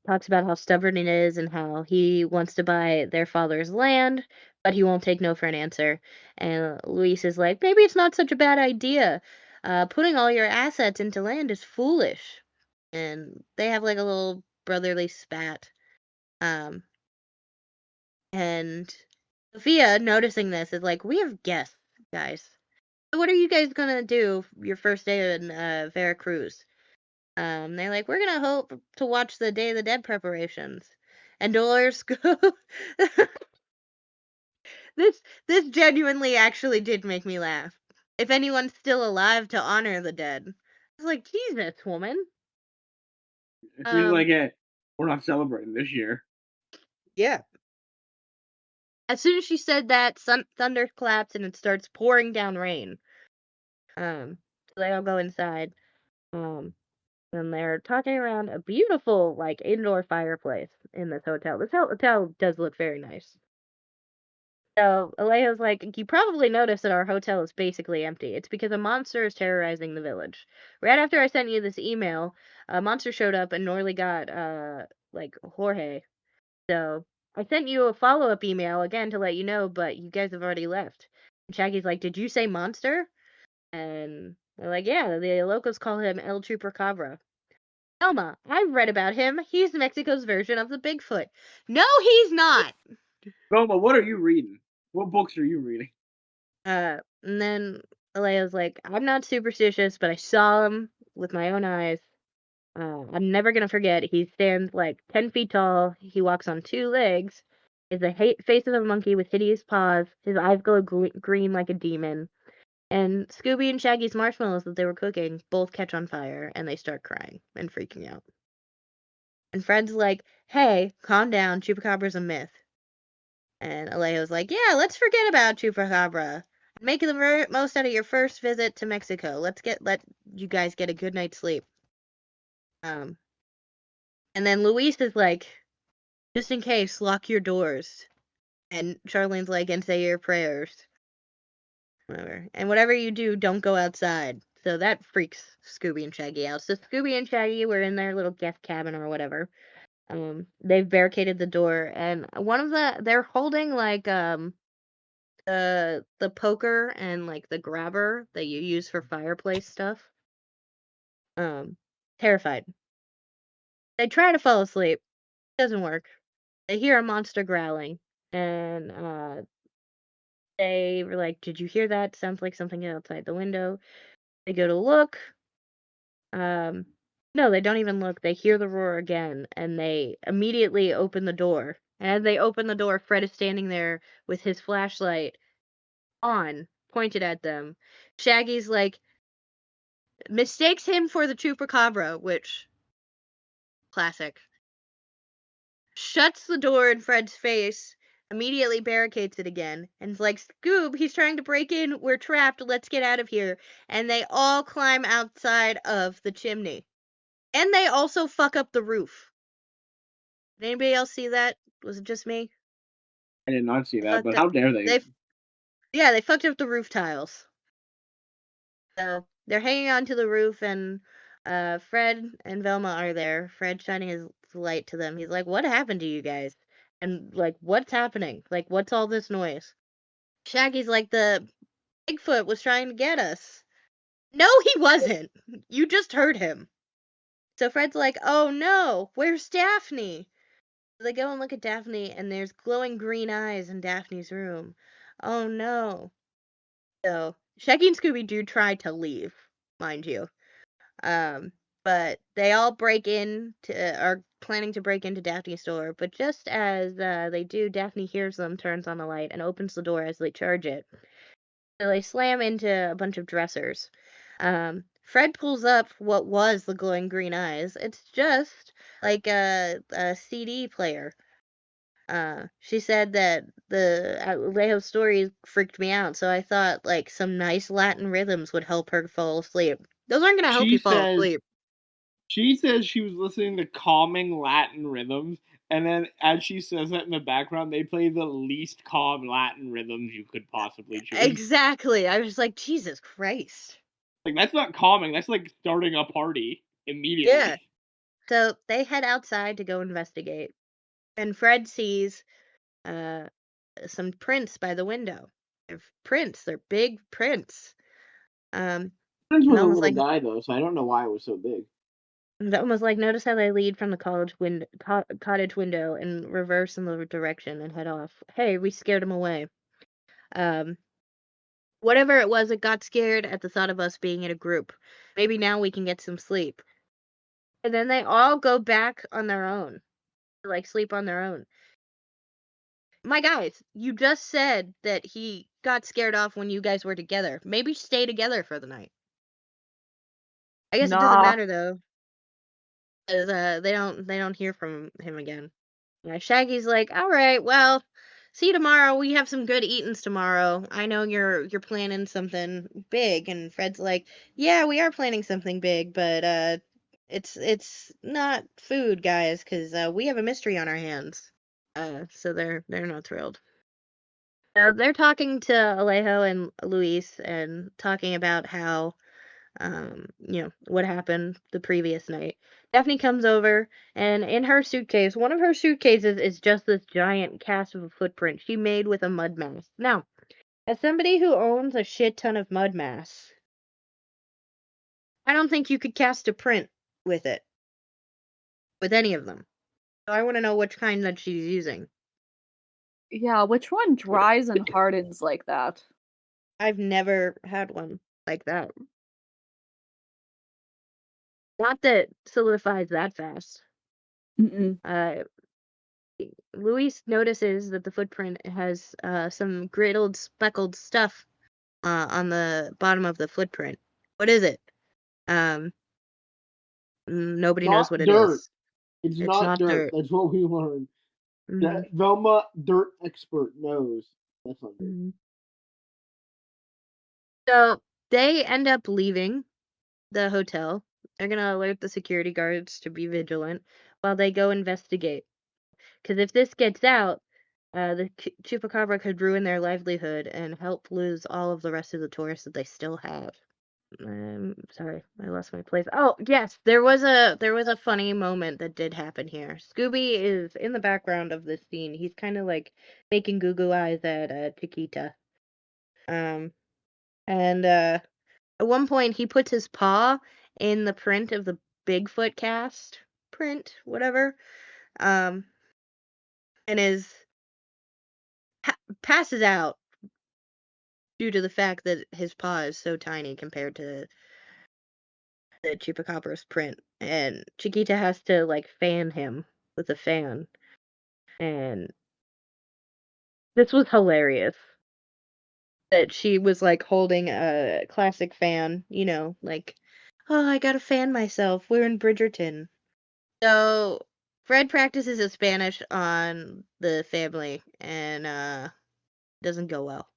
Talks about how stubborn he is and how he wants to buy their father's land, but he won't take no for an answer. And Luis is like, maybe it's not such a bad idea. Putting all your assets into land is foolish. And they have like a little brotherly spat. Um, and Sophia, noticing this, is like, we have guests, guys. So what are you guys gonna do your first day in Veracruz? They're like, we're gonna hope to watch the Day of the Dead preparations. And Dolores goes, this genuinely actually did make me laugh. If anyone's still alive to honor the dead. I was like, Jesus, woman. She's like, hey, we're not celebrating this year. Yeah. As soon as she said that, thunder claps and it starts pouring down rain. So they all go inside. And they're talking around a beautiful, like, indoor fireplace in this hotel. This hotel does look very nice. So Alejo's like, you probably noticed that our hotel is basically empty. It's because a monster is terrorizing the village. Right after I sent you this email, a monster showed up and Norley got, like, Jorge. So I sent you a follow-up email again to let you know, but you guys have already left. And Shaggy's like, did you say monster? And they're like, yeah, the locals call him El Chupacabra. Elma, I've read about him. He's Mexico's version of the Bigfoot. No, he's not! Velma, what are you reading? What books are you reading? And then Alejo's like, I'm not superstitious, but I saw him with my own eyes. I'm never gonna forget. He stands like 10 feet tall. He walks on two legs. Is the face of a monkey with hideous paws. His eyes glow green like a demon. And Scooby and Shaggy's marshmallows that they were cooking both catch on fire, and they start crying and freaking out. And Fred's like, hey, calm down. Chupacabra's a myth. And Alejo's like, yeah, let's forget about Chupacabra. Make the most out of your first visit to Mexico. Let you guys get a good night's sleep. And then Luis is like, just in case, lock your doors. And Charlene's like, and say your prayers. Whatever. And whatever you do, don't go outside. So that freaks Scooby and Shaggy out. So Scooby and Shaggy were in their little guest cabin or whatever. They've barricaded the door, and they're holding like the poker and like the grabber that you use for fireplace stuff. Terrified. They try to fall asleep. Doesn't work. They hear a monster growling, and they were like, "Did you hear that? Sounds like something outside the window." They go to look. No, they don't even look. They hear the roar again, and they immediately open the door. And as they open the door, Fred is standing there with his flashlight on, pointed at them. Shaggy's like, mistakes him for the Chupacabra, which, classic. shuts the door in Fred's face, immediately barricades it again, and is like, Scoob, he's trying to break in, we're trapped, let's get out of here. And they all climb outside of the chimney. And they also fuck up the roof. Did anybody else see that? Was it just me? I did not see that, Fucked but up- how dare they? They fucked up the roof tiles. So they're hanging onto the roof, and Fred and Velma are there. Fred shining his light to them. He's like, "What happened to you guys? And like, what's happening? Like, what's all this noise?" Shaggy's like, "The Bigfoot was trying to get us." No, he wasn't. You just heard him. So Fred's like, "Oh no, where's Daphne?" So they go and look at Daphne, and there's glowing green eyes in Daphne's room. Oh no. So Shaggy and Scooby do try to leave, mind you. But they all are planning to break into Daphne's store. But just as they do, Daphne hears them, turns on the light, and opens the door as they charge it. So they slam into a bunch of dressers. Fred pulls up what was the glowing green eyes. It's just like a CD player. She said that the Alejo story freaked me out, so I thought like some nice Latin rhythms would help her fall asleep. Those aren't gonna help you fall asleep. She says she was listening to calming Latin rhythms, and then as she says that in the background, they play the least calm Latin rhythms you could possibly choose. Exactly. I was like, Jesus Christ. Like, that's not calming, that's like starting a party immediately. Yeah. So they head outside to go investigate. And Fred sees some prints by the window. They're prints. They're big prints. Prince was a Velma's little guy, though, so I don't know why it was so big. Velma's like, notice how they lead from the cottage window and reverse in the direction and head off. Hey, we scared him away. Whatever it was, it got scared at the thought of us being in a group. Maybe now we can get some sleep. And then they all go back on their own. Like, sleep on their own. My guys, you just said that he got scared off when you guys were together. Maybe stay together for the night. I guess it doesn't matter though, because they don't hear from him again. Yeah, Shaggy's like, all right, well, see you tomorrow. We have some good eatings tomorrow. I know you're planning something big, and Fred's like, yeah, we are planning something big, but it's not food, guys, because we have a mystery on our hands. So they're not thrilled. They're talking to Alejo and Luis and talking about how, what happened the previous night. Daphne comes over, and in her suitcase, one of her suitcases is just this giant cast of a footprint she made with a mud mask. Now, as somebody who owns a shit ton of mud masks, I don't think you could cast a print with it. With any of them. So I want to know which kind that she's using. Yeah, which one dries and hardens like that? I've never had one like that. Not that solidifies that fast. Luis notices that the footprint has some griddled, speckled stuff on the bottom of the footprint. What is it? Nobody knows what it is. It's not dirt. That's what we learned. Velma, dirt expert, knows that's not dirt. So they end up leaving the hotel. They're gonna alert the security guards to be vigilant while they go investigate. Because if this gets out, the Chupacabra could ruin their livelihood and help lose all of the rest of the tourists that they still have. Sorry, I lost my place. Oh, yes, there was a funny moment that did happen here. Scooby is in the background of this scene. He's kind of like making goo eyes at Chiquita. And at one point he puts his paw in the print of the Bigfoot cast print, whatever. And passes out due to the fact that his paw is so tiny compared to the Chupacabra's print, and Chiquita has to like fan him with a fan, and this was hilarious. That she was like holding a classic fan, like, oh, I gotta fan myself. We're in Bridgerton. So Fred practices his Spanish on the family and doesn't go well.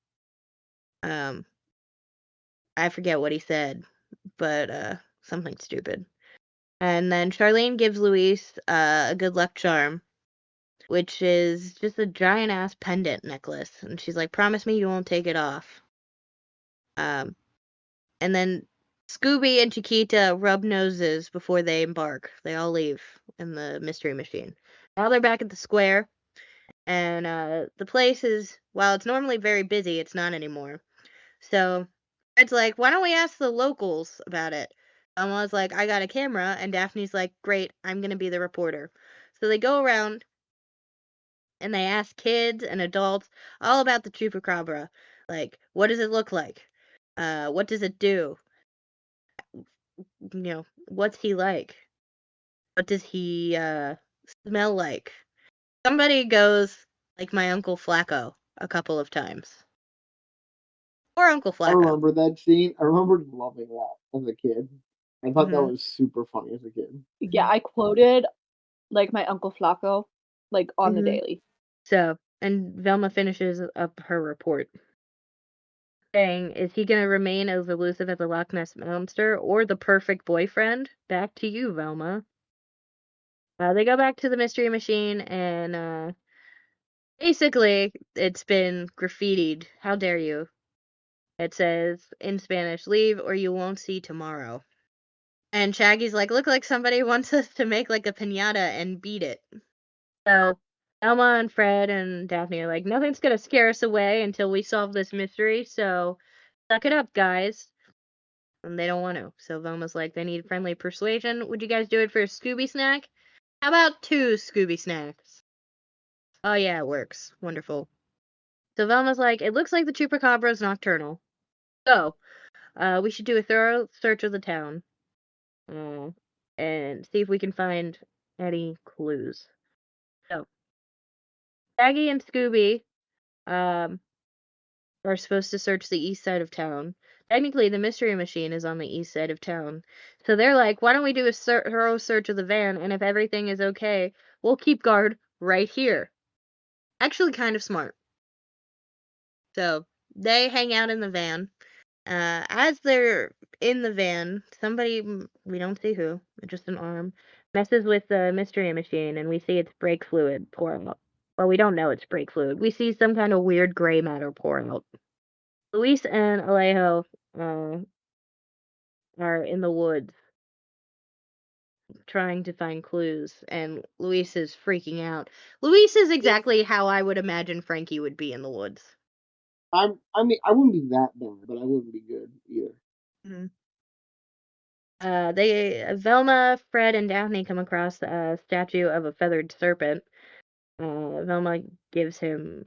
I forget what he said, but something stupid. And then Charlene gives Luis a good luck charm, which is just a giant ass pendant necklace. And she's like, promise me you won't take it off. And then Scooby and Chiquita rub noses before they embark. They all leave in the Mystery Machine. Now they're back at the square, and the place is, while it's normally very busy, it's not anymore. So Fred's like, why don't we ask the locals about it? Velma's like, I got a camera, and Daphne's like, great, I'm gonna be the reporter. So they go around and they ask kids and adults all about the chupacabra. Like, what does it look like? What does it do? What's he like? What does he smell like? Somebody goes like my Uncle Flacco a couple of times. Or Uncle I Flacco. remember that scene. I remember loving that as a kid. I thought that Mhm. was super funny as a kid. Yeah, I quoted like my Uncle Flacco, like on the Mhm. daily. So, and Velma finishes up her report, saying, is he going to remain as elusive as a Loch Ness Monster or the perfect boyfriend? Back to you, Velma. They go back to the Mystery Machine, and basically, it's been graffitied. How dare you? It says, in Spanish, leave or you won't see tomorrow. And Shaggy's like, look like somebody wants us to make like a piñata and beat it. So Elma and Fred and Daphne are like, nothing's gonna scare us away until we solve this mystery, so suck it up, guys. And they don't want to. So Velma's like, they need friendly persuasion. Would you guys do it for a Scooby snack? How about 2 Scooby snacks? Oh yeah, it works. Wonderful. So Velma's like, it looks like the Chupacabra is nocturnal. So, we should do a thorough search of the town. And see if we can find any clues. So, Shaggy and Scooby are supposed to search the east side of town. Technically, the Mystery Machine is on the east side of town. So they're like, why don't we do a thorough search of the van, and if everything is okay, we'll keep guard right here. Actually, kind of smart. So they hang out in the van. As they're in the van, somebody, we don't see who, just an arm, messes with the Mystery Machine, and we see its brake fluid pour out. Well, we don't know it's brake fluid. We see some kind of weird gray matter pour out. Luis and Alejo are in the woods trying to find clues, and Luis is freaking out. Luis is exactly how I would imagine Frankie would be in the woods. I mean, I wouldn't be that bad, but I wouldn't be good either. Mm-hmm. Velma, Fred, and Daphne come across a statue of a feathered serpent. Velma gives him,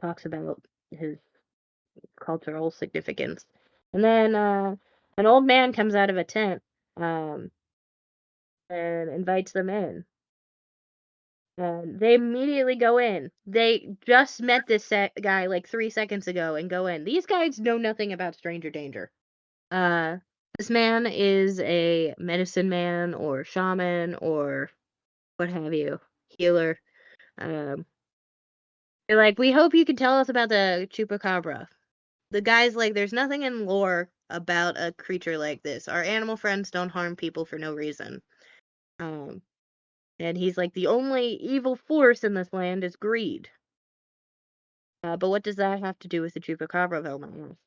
talks about his cultural significance. And then an old man comes out of a tent and invites them in. They immediately go in. They just met this guy like 3 seconds ago and go in. These guys know nothing about stranger danger. This man is a medicine man or shaman or what have you, healer. They're like, we hope you can tell us about the chupacabra. The guy's like, there's nothing in lore about a creature like this. Our animal friends don't harm people for no reason. And he's like, the only evil force in this land is greed. But what does that have to do with the chupacabra, Velma asks.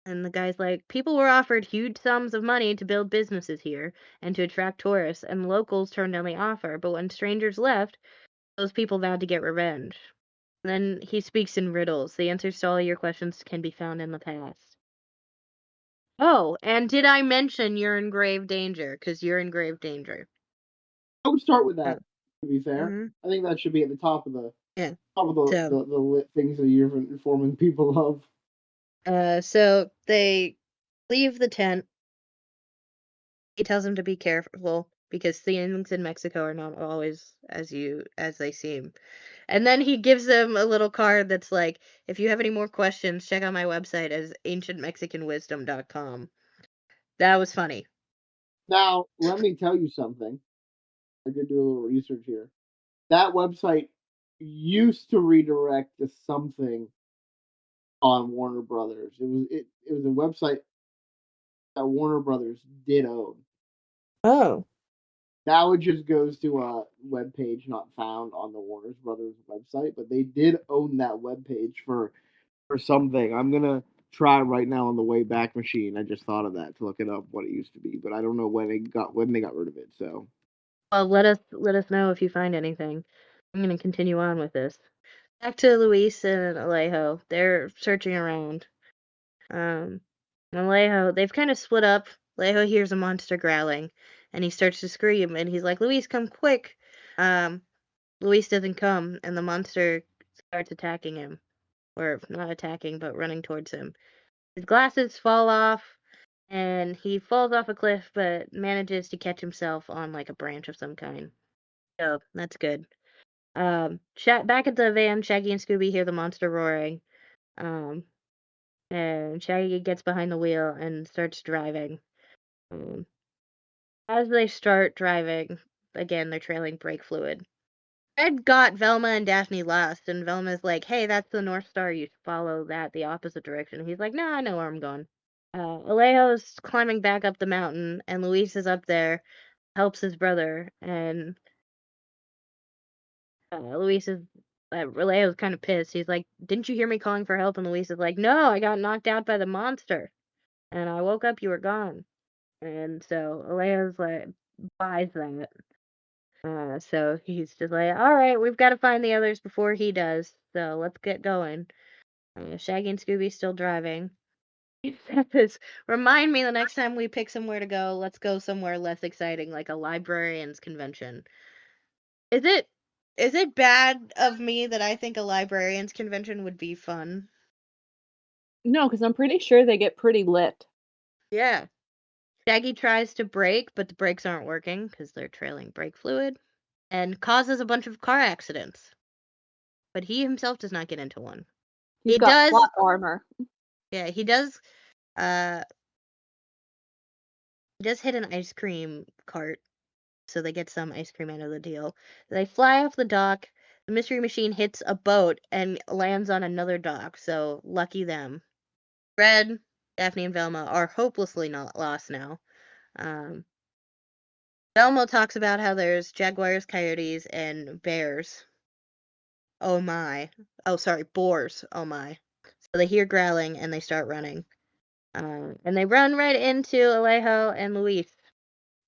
And the guy's like, people were offered huge sums of money to build businesses here and to attract tourists, and locals turned down the offer. But when strangers left, those people vowed to get revenge. And then he speaks in riddles. The answers to all your questions can be found in the past. Oh, and did I mention you're in grave danger? Because you're in grave danger. I would start with Oh. that. To be fair, Mhm. I think that should be at the top of the Yeah. the things that you're informing people of. So they leave the tent. He tells them to be careful because things in Mexico are not always as they seem. And then he gives them a little card that's like, if you have any more questions, check out my website as ancientmexicanwisdom.com. That was funny. Now, let me tell you something. I could do a little research here. That website used to redirect to something on Warner Brothers. It was a website that Warner Brothers did own. Oh. Now it just goes to a web page not found on the Warner Brothers website, but they did own that web page for something. I'm gonna try right now on the Wayback Machine. I just thought of that to look it up what it used to be, but I don't know when they got rid of it. So Well, let us know if you find anything. I'm gonna continue on with this. Back to Luis and Alejo. They're searching around. And Alejo, they've kind of split up. Alejo hears a monster growling, and he starts to scream, and he's like, Luis, come quick! Luis doesn't come, and the monster starts attacking him. Or not attacking, but running towards him. His glasses fall off, and he falls off a cliff, but manages to catch himself on like a branch of some kind. So that's good. Back at the van, Shaggy and Scooby hear the monster roaring. And Shaggy gets behind the wheel and starts driving. Um, as they start driving, again, they're trailing brake fluid. Fred got Velma and Daphne lost, and Velma's like, hey, that's the North Star, you should follow that the opposite direction. He's like, nah, I know where I'm going. Alejo's climbing back up the mountain, and Luis is up there, helps his brother, and Alejo's kind of pissed. He's like, didn't you hear me calling for help? And Luis is like, no, I got knocked out by the monster, and I woke up, you were gone. And so Alejo's like, buys that. So he's just like, all right, we've got to find the others before he does. So let's get going. Shaggy and Scooby still driving. He says, remind me the next time we pick somewhere to go, let's go somewhere less exciting, like a librarian's convention. Is it bad of me that I think a librarian's convention would be fun? No, because I'm pretty sure they get pretty lit. Yeah. Shaggy tries to brake, but the brakes aren't working because they're trailing brake fluid, and causes a bunch of car accidents. But he himself does not get into one. He's He got does. plot armor. Yeah, he does. He does hit an ice cream cart, so they get some ice cream out of the deal. They fly off the dock. The mystery machine hits a boat and lands on another dock, so lucky them. Fred, Daphne, and Velma are hopelessly not lost now. Velma talks about how there's jaguars, coyotes, and bears. Oh my. Oh, sorry, boars. Oh my. So they hear growling and they start running. And they run right into Alejo and Luis.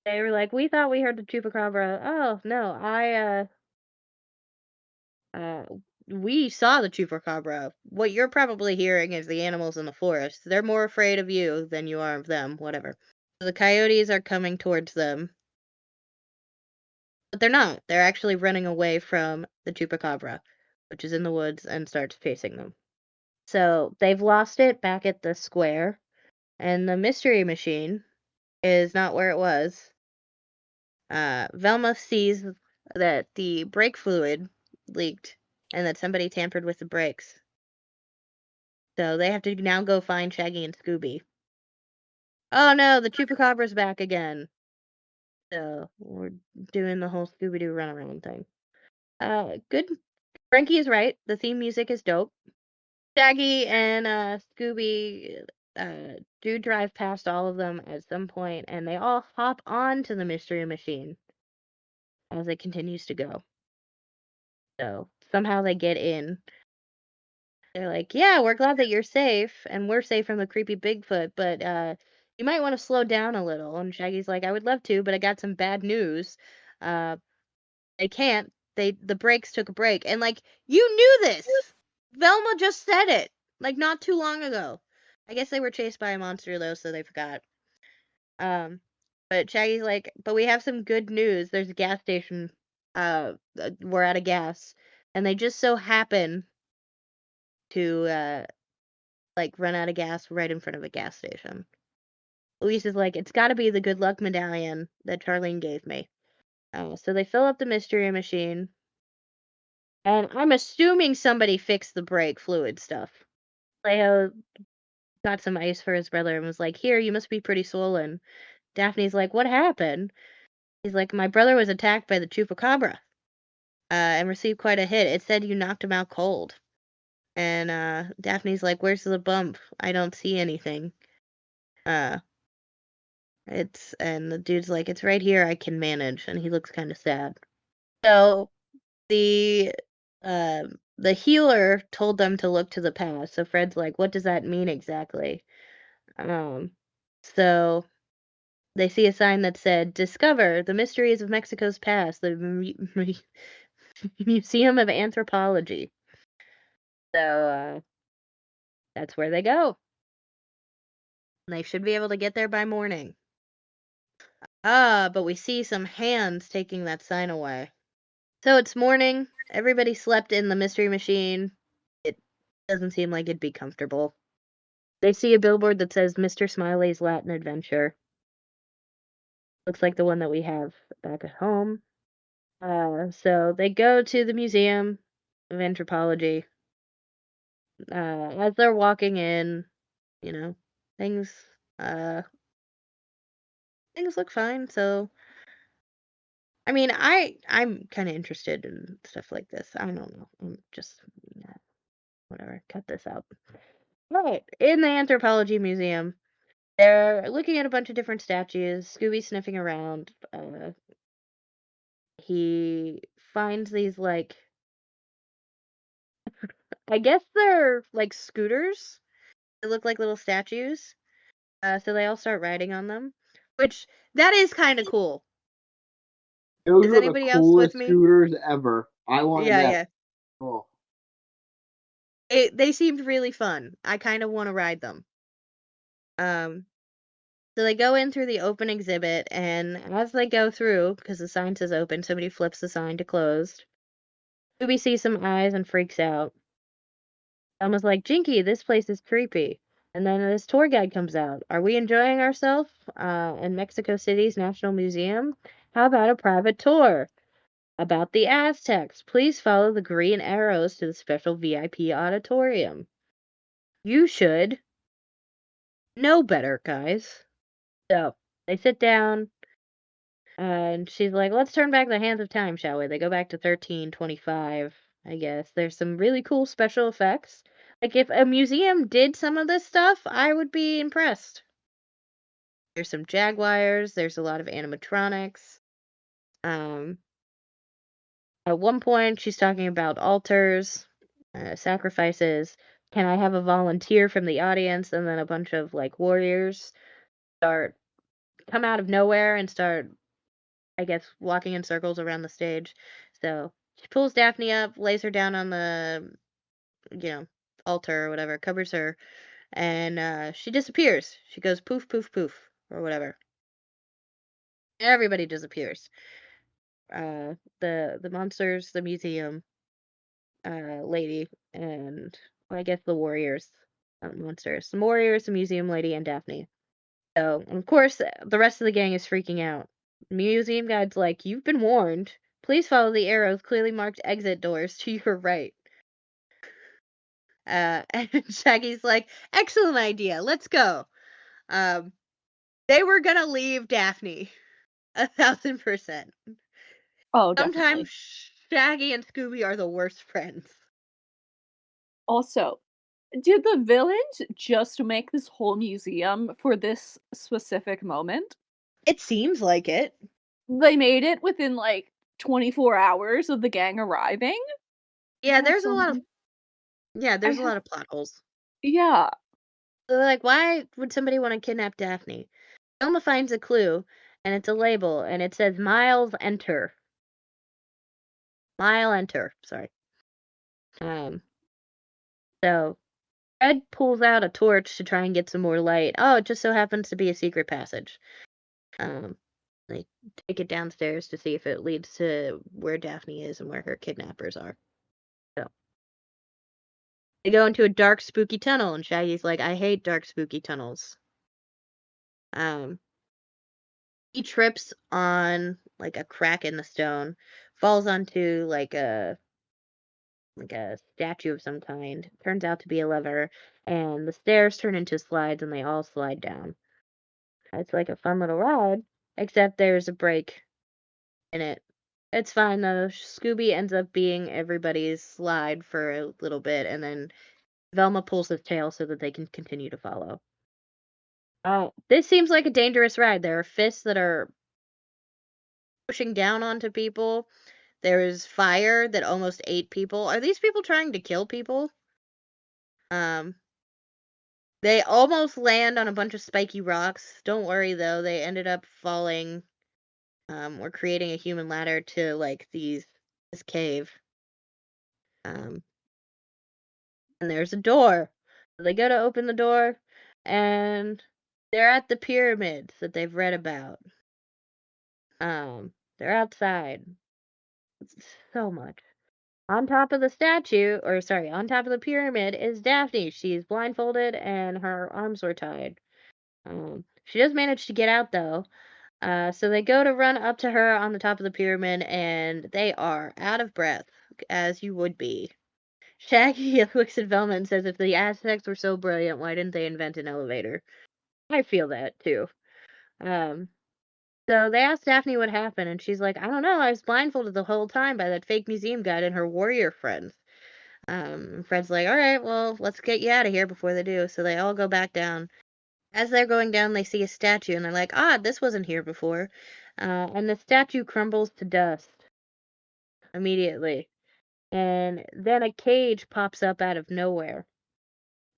They were like, we thought we heard the chupacabra. Oh, no, we saw the chupacabra. What you're probably hearing is the animals in the forest. They're more afraid of you than you are of them, whatever. So the coyotes are coming towards them. But they're not. They're actually running away from the chupacabra, which is in the woods, and starts chasing them. So they've lost it back at the square, and the mystery machine is not where it was. Velma sees that the brake fluid leaked and that somebody tampered with the brakes. So they have to now go find Shaggy and Scooby. Oh no, the Chupacabra's back again. So we're doing the whole Scooby-Doo runaround thing. Good. Frankie is right. The theme music is dope. Shaggy and Scooby do drive past all of them at some point, and they all hop onto the mystery machine as it continues to go. So somehow they get in. They're like, yeah, we're glad that you're safe, and we're safe from the creepy Bigfoot, but you might want to slow down a little. And Shaggy's like, I would love to, but I got some bad news. They can't. The brakes took a break, and like you knew this. Velma just said it like not too long ago. I guess they were chased by a monster though, so they forgot. But Shaggy's like, but we have some good news. There's a gas station. We're out of gas, and they just so happen to like run out of gas right in front of a gas station. Luis is like, it's got to be the good luck medallion that Charlene gave me. So they fill up the mystery machine, and I'm assuming somebody fixed the brake fluid stuff. Leo got some ice for his brother and was like, here, you must be pretty swollen. Daphne's like, what happened? He's like, my brother was attacked by the chupacabra, and received quite a hit. It said you knocked him out cold. And Daphne's like, where's the bump? I don't see anything. And the dude's like, it's right here, I can manage, and he looks kind of sad. So the healer told them to look to the past. So Fred's like, what does that mean exactly? So they see a sign that said, discover the mysteries of Mexico's past, the Museum of Anthropology. So that's where they go. They should be able to get there by morning. But we see some hands taking that sign away. So it's morning. Everybody slept in the mystery machine. It doesn't seem like it'd be comfortable. They see a billboard that says Mr. Smiley's Latin Adventure. Looks like the one that we have back at home. So they go to the Museum of Anthropology. As they're walking in, things look fine. So, I mean, I'm kind of interested in stuff like this. I don't know. I'm just whatever. Cut this out. Right in the Anthropology Museum, they're looking at a bunch of different statues. Scooby sniffing around. He finds these I guess they're like scooters. They look like little statues. So they all start riding on them, which that is kind of cool. Those Is are the anybody else with coolest me? scooters ever. I wanted Yeah, that. yeah. Cool. They seemed really fun. I kind of want to ride them. So they go in through the open exhibit, and as they go through, because the sign says open, somebody flips the sign to closed. Scooby sees some eyes and freaks out. Elma's like, Jinky, this place is creepy. And then this tour guide comes out. Are we enjoying ourselves in Mexico City's National Museum? How about a private tour? About the Aztecs. Please follow the green arrows to the special VIP auditorium. You should know better, guys. So they sit down, and she's like, let's turn back the hands of time, shall we? They go back to 1325, I guess. There's some really cool special effects. Like, if a museum did some of this stuff, I would be impressed. There's some jaguars. There's a lot of animatronics. At one point, she's talking about altars, sacrifices. Can I have a volunteer from the audience? And then a bunch of warriors come out of nowhere and start, I guess, walking in circles around the stage. So she pulls Daphne up, lays her down on the, altar or whatever, covers her, and she disappears. She goes poof, poof, poof, or whatever. Everybody disappears. The monsters, the museum, lady, and I guess the warriors, monsters, the warriors, the museum lady, and Daphne. So, and of course, the rest of the gang is freaking out. Museum guide's like, you've been warned. Please follow the arrows clearly marked exit doors to your right. And Shaggy's like, excellent idea. Let's go. They were gonna leave Daphne 1,000%. Oh, Sometimes definitely. Shaggy and Scooby are the worst friends. Also, did the villains just make this whole museum for this specific moment? It seems like it. They made it within 24 hours of the gang arriving? Yeah, I have there's a so lot of many- I have, lot of plot holes. yeah. So they're like, why would somebody want to kidnap Daphne? Elma finds a clue, and it's a label, and it says Miles Enter. Mile Enter, sorry. So Fred pulls out a torch to try and get some more light. Oh, it just so happens to be a secret passage. They take it downstairs to see if it leads to where Daphne is and where her kidnappers are. So they go into a dark, spooky tunnel, and Shaggy's like, I hate dark, spooky tunnels. He trips on a crack in the stone, falls onto a statue of some kind. Turns out to be a lever, and the stairs turn into slides, and they all slide down. It's like a fun little ride, except there's a break in it. It's fine though. Scooby ends up being everybody's slide for a little bit, and then Velma pulls his tail so that they can continue to follow. Oh, this seems like a dangerous ride. There are fists that are pushing down onto people. There is fire that almost ate people. Are these people trying to kill people? They almost land on a bunch of spiky rocks. Don't worry though, they ended up falling or creating a human ladder to like this cave. And there's a door. So they go to open the door and they're at the pyramids that they've read about. They're outside. It's so much. On top of the statue, or sorry, on top of the pyramid is Daphne. She's blindfolded and her arms were tied. She does manage to get out though. So they go to run up to her on the top of the pyramid, and they are out of breath, as you would be. Shaggy looks at Velma and says, if the Aztecs were so brilliant, why didn't they invent an elevator? I feel that too. So they asked Daphne what happened, and she's like, I don't know, I was blindfolded the whole time by that fake museum guide and her warrior friends. Fred's like, alright, well, let's get you out of here before they do. So they all go back down. As they're going down, they see a statue, and they're like, this wasn't here before. And the statue crumbles to dust immediately. And then a cage pops up out of nowhere.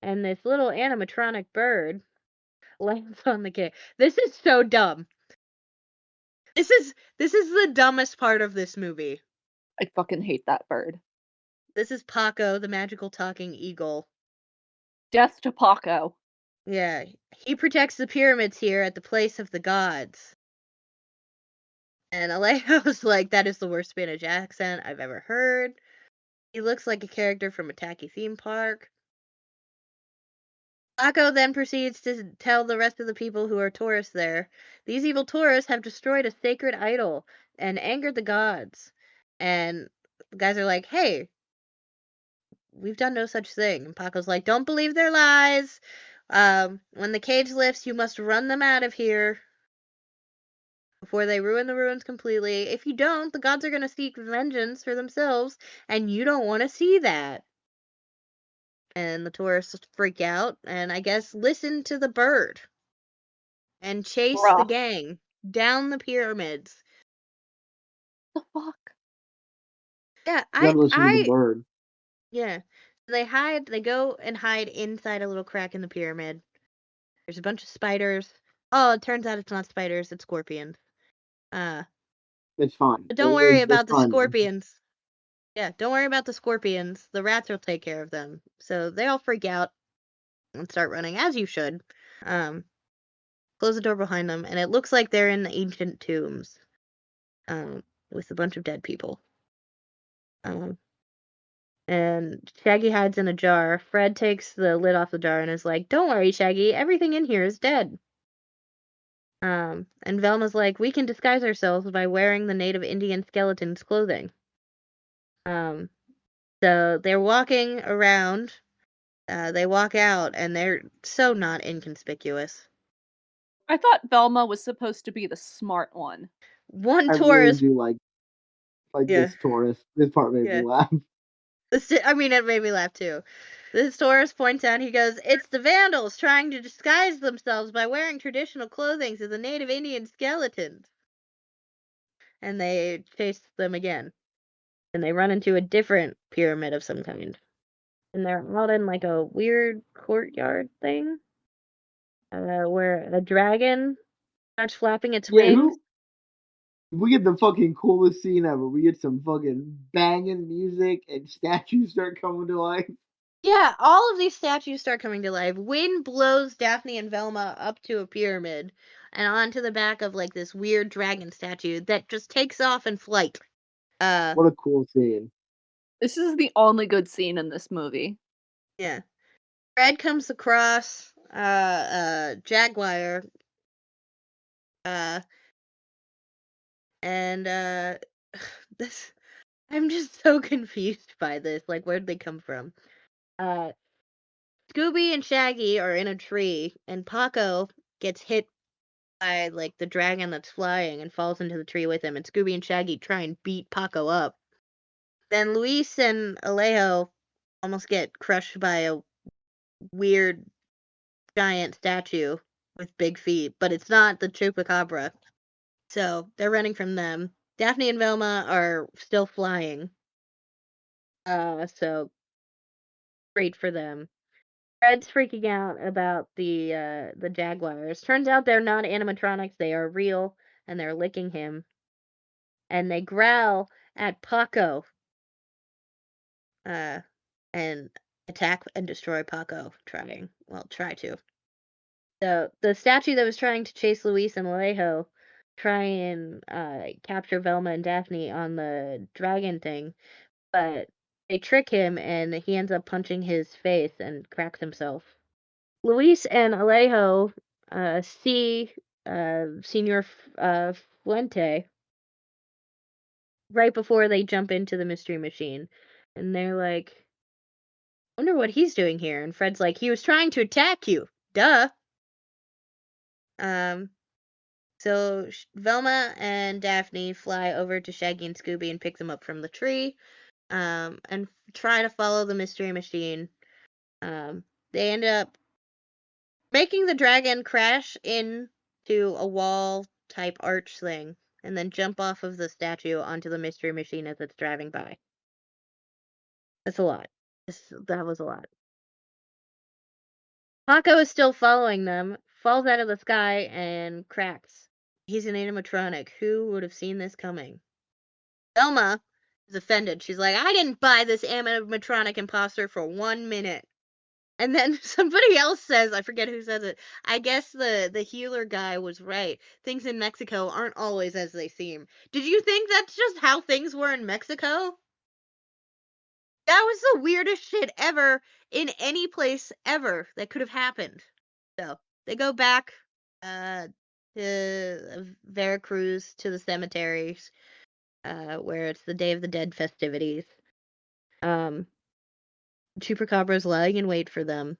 And this little animatronic bird lands on the cage. This is so dumb. This is the dumbest part of this movie. I fucking hate that bird. This is Paco, the magical talking eagle. Death to Paco. Yeah, he protects the pyramids here at the place of the gods. And Alejo's like, that is the worst Spanish accent I've ever heard. He looks like a character from a tacky theme park. Paco then proceeds to tell the rest of the people who are tourists there, these evil tourists have destroyed a sacred idol and angered the gods. And the guys are like, hey, we've done no such thing. And Paco's like, don't believe their lies. When the cage lifts, you must run them out of here before they ruin the ruins completely. If you don't, the gods are going to seek vengeance for themselves, and you don't want to see that. And the tourists freak out, and I guess listen to the bird and chase the gang down the pyramids. The fuck? Yeah, gotta listen to the bird. Yeah. They go and hide inside a little crack in the pyramid. There's a bunch of spiders. Oh, it turns out it's not spiders, it's scorpions. It's fine. But don't worry about the fine. scorpions. Yeah, don't worry about the scorpions. The rats will take care of them. So they all freak out and start running, as you should. Close the door behind them, and it looks like they're in the ancient tombs. With a bunch of dead people. And Shaggy hides in a jar. Fred takes the lid off the jar and is like, don't worry, Shaggy, everything in here is dead. And Velma's like, we can disguise ourselves by wearing the native Indian skeleton's clothing. So they're walking around. They walk out, and they're so not inconspicuous. I thought Velma was supposed to be the smart one. One tourist. I really do like this tourist. This part made me laugh. I mean, it made me laugh too. This tourist points out, he goes, it's the Vandals trying to disguise themselves by wearing traditional clothing to the native Indian skeletons. And they chase them again. And they run into a different pyramid of some kind. And they're out in like a weird courtyard thing. Where a dragon starts flapping its wings. We get the fucking coolest scene ever. We get some fucking banging music and statues start coming to life. Yeah, all of these statues start coming to life. Wind blows Daphne and Velma up to a pyramid and onto the back of like this weird dragon statue that just takes off in flight. What a cool scene. This is the only good scene in this movie. Yeah. Fred comes across Jaguar. And this, I'm just so confused by this. Like, where'd they come from? Scooby and Shaggy are in a tree, and Paco gets hit by like the dragon that's flying and falls into the tree with him, and Scooby and Shaggy try and beat Paco up. Then Luis and Alejo almost get crushed by a weird giant statue with big feet, but it's not the Chupacabra. So they're running from them. Daphne and Velma are still flying. So great for them. Fred's freaking out about the jaguars. Turns out they're not animatronics, they are real, and they're licking him. And they growl at Paco. And attack and destroy Paco, try to. So the statue that was trying to chase Luis and Alejo try and capture Velma and Daphne on the dragon thing, but they trick him and he ends up punching his face and cracks himself. Luis and Alejo see Senor Fuente right before they jump into the Mystery Machine, and they're like, I wonder what he's doing here. And Fred's like, he was trying to attack you. Duh. So Velma and Daphne fly over to Shaggy and Scooby and pick them up from the tree, and try to follow the Mystery Machine. They end up making the dragon crash into a wall type arch thing, and then jump off of the statue onto the Mystery Machine as it's driving by. That's a lot. That was a lot. Paco is still following them, falls out of the sky, and cracks. He's an animatronic. Who would have seen this coming? Velma is offended. She's like, I didn't buy this animatronic imposter for 1 minute. And then somebody else says, I forget who says it, I guess the healer guy was right. Things in Mexico aren't always as they seem. Did you think that's just how things were in Mexico? That was the weirdest shit ever in any place ever that could have happened. So they go back to Veracruz, to the cemeteries, where it's the Day of the Dead festivities. Chupacabra's lying in wait for them.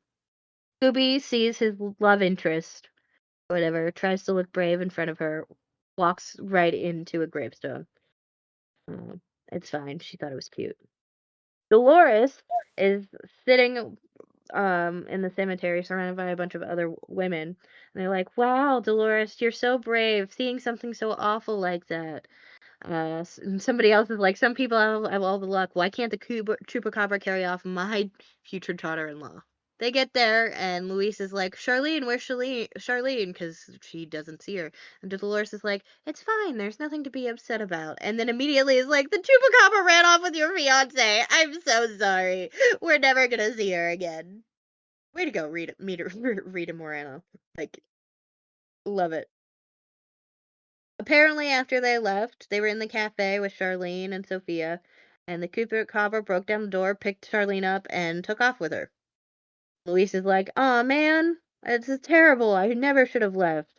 Scooby sees his love interest, whatever, tries to look brave in front of her, walks right into a gravestone. It's fine. She thought it was cute. Dolores is sitting in the cemetery surrounded by a bunch of other women, and they're like, wow, Dolores, you're so brave, seeing something so awful like that. And somebody else is like, some people have all the luck, why can't the Chupacabra carry off my future daughter-in-law? They get there, and Luis is like, Charlene, where's Charlene? Because she doesn't see her. And Dolores is like, it's fine, there's nothing to be upset about. And then immediately is like, the Chupacabra ran off with your fiance. I'm so sorry. We're never gonna see her again. Way to go, Rita Moreno. Like, love it. Apparently, after they left, they were in the cafe with Charlene and Sophia, and the Chupacabra broke down the door, picked Charlene up, and took off with her. Luis is like, aw, man, it's terrible. I never should have left.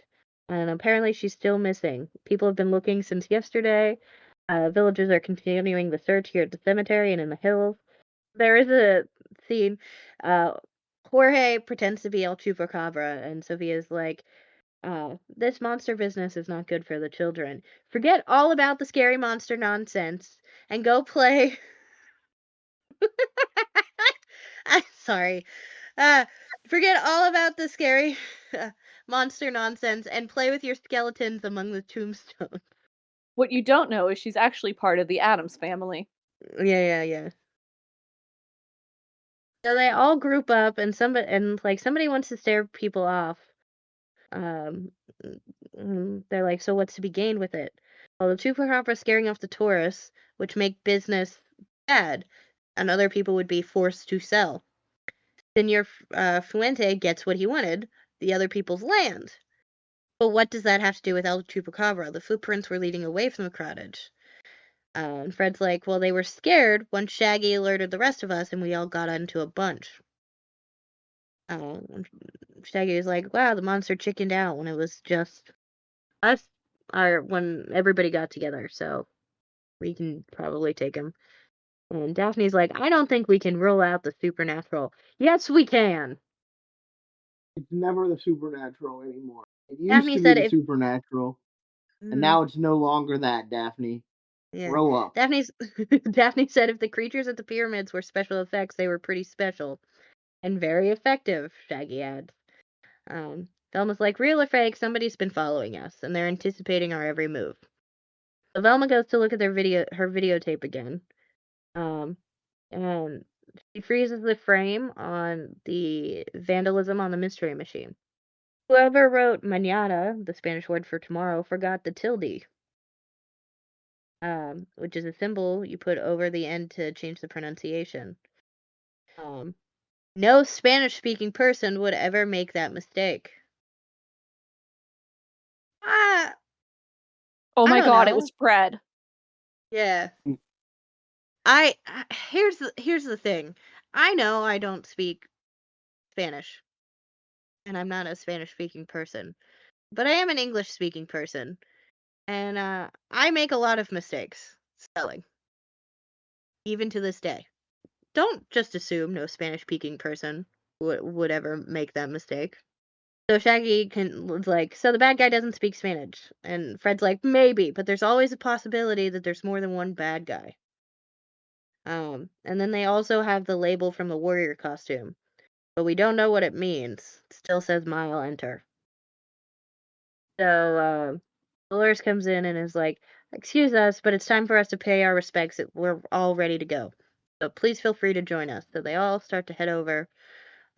And apparently she's still missing. People have been looking since yesterday. Villagers are continuing the search here at the cemetery and in the hills. There is a scene. Jorge pretends to be El Chupacabra, and Sophia's like, this monster business is not good for the children. Forget all about the scary monster nonsense and go play. I'm sorry. Forget all about the scary monster nonsense and play with your skeletons among the tombstones. What you don't know is she's actually part of the Addams family. Yeah. So they all group up, and somebody wants to scare people off. They're like, so what's to be gained with it? Well, the Chupacabra scaring off the tourists, which make business bad, and other people would be forced to sell. Senor Fuente gets what he wanted, the other people's land. But what does that have to do with El Chupacabra? The footprints were leading away from the cottage. And Fred's like, well, they were scared once Shaggy alerted the rest of us and we all got into a bunch. Shaggy was like, wow, the monster chickened out when it was just us, or when everybody got together, so we can probably take him. And Daphne's like, I don't think we can rule out the supernatural. Yes, we can. It's never the supernatural anymore. It used Daphne to be said the if supernatural, and Mhm. now it's no longer that, Daphne. Yeah. Grow up. Daphne said if the creatures at the pyramids were special effects, they were pretty special and very effective, Shaggy adds. Velma's like, real or fake, somebody's been following us, and they're anticipating our every move. So Velma goes to look at her videotape again. And she freezes the frame on the vandalism on the mystery machine. Whoever wrote mañana, the Spanish word for tomorrow, forgot the tilde, which is a symbol you put over the end to change the pronunciation. No Spanish-speaking person would ever make that mistake. Ah, Oh I my don't god, it know. was Fred. Yeah. Mm. Here's the thing. I know I don't speak Spanish, and I'm not a Spanish-speaking person, but I am an English-speaking person, and I make a lot of mistakes spelling, even to this day. Don't just assume no Spanish-speaking person would ever make that mistake. So Shaggy was like, so the bad guy doesn't speak Spanish, and Fred's like, maybe, but there's always a possibility that there's more than one bad guy. And then they also have the label from the warrior costume, but we don't know what it means. It still says Mile Enter. So Dolores comes in and is like, excuse us, but it's time for us to pay our respects. We're all ready to go. So please feel free to join us. So they all start to head over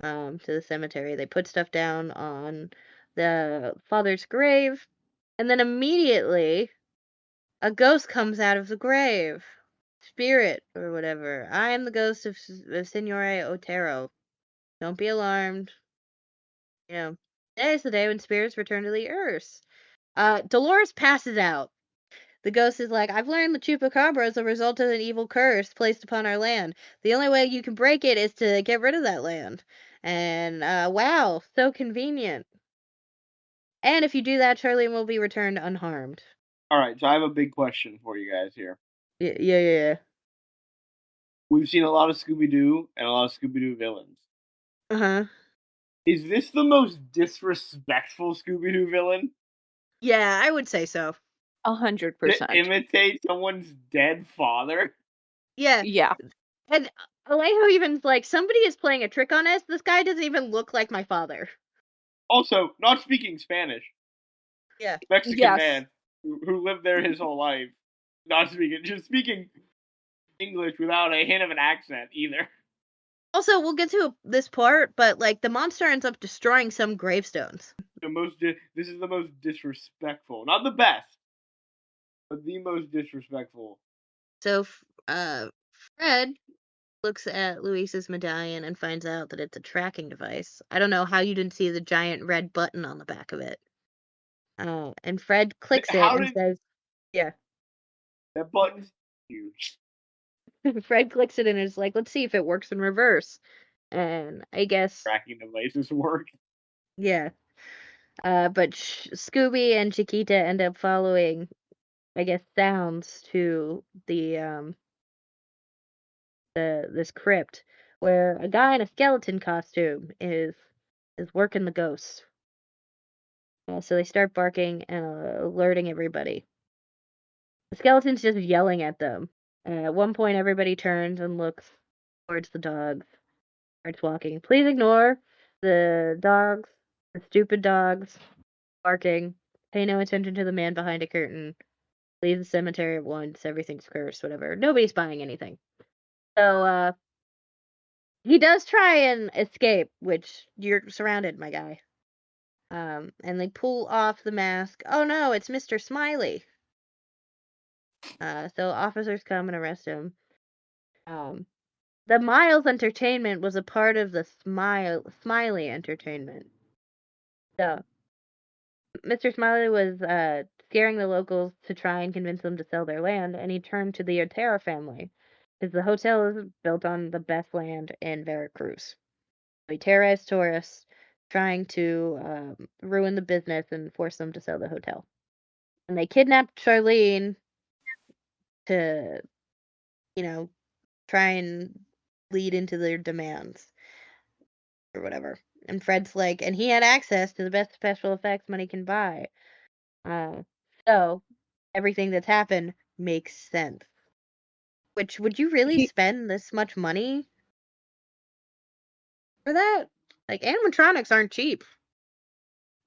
to the cemetery. They put stuff down on the father's grave, and then immediately a ghost comes out of the grave. Spirit or whatever. I am the ghost of Signore Otero. Don't be alarmed. You know, today is the day when spirits return to the earth. Dolores passes out. The ghost is like, I've learned the chupacabra is a result of an evil curse placed upon our land. The only way you can break it is to get rid of that land. And wow, so convenient. And if you do that, Charlene will be returned unharmed. All right, so I have a big question for you guys here. Yeah. We've seen a lot of Scooby Doo and a lot of Scooby Doo villains. Uh-huh. Is this the most disrespectful Scooby Doo villain? Yeah, I would say so. 100%. To imitate someone's dead father? Yeah. Yeah. And Alejo even's like, somebody is playing a trick on us. This guy doesn't even look like my father. Also, not speaking Spanish. Yeah. Mexican Yes. man who lived there his whole life. Not speaking, just speaking English without a hint of an accent either. Also, we'll get to this part, but like the monster ends up destroying some gravestones. This is the most disrespectful, not the best, but the most disrespectful. So, Fred looks at Luis's medallion and finds out that it's a tracking device. I don't know how you didn't see the giant red button on the back of it. And Fred clicks it How and did says, yeah. that button's huge? Fred clicks it and is like, let's see if it works in reverse. And I guess, Tracking devices work. yeah. But Scooby and Chiquita end up following, I guess, sounds to this crypt where a guy in a skeleton costume is working the ghosts. So they start barking and alerting everybody. The skeleton's just yelling at them. At one point, everybody turns and looks towards the dogs. Starts walking. Please ignore the dogs, the stupid dogs barking. Pay no attention to the man behind a curtain. Leave the cemetery at once. Everything's cursed. Whatever. Nobody's buying anything. So he does try and escape, which you're surrounded, my guy. And they pull off the mask. Oh no, it's Mr. Smiley. So officers come and arrest him. The Miles Entertainment was a part of the Smiley Entertainment. So Mr. Smiley was scaring the locals to try and convince them to sell their land, and he turned to the Otero family, because the hotel is built on the best land in Veracruz. He terrorized tourists, trying to ruin the business and force them to sell the hotel. And they kidnapped Charlene to, try and lead into their demands or whatever. And Fred's like, and he had access to the best special effects money can buy. So everything that's happened makes sense. Which, would you really He spend this much money for that? Like, animatronics aren't cheap.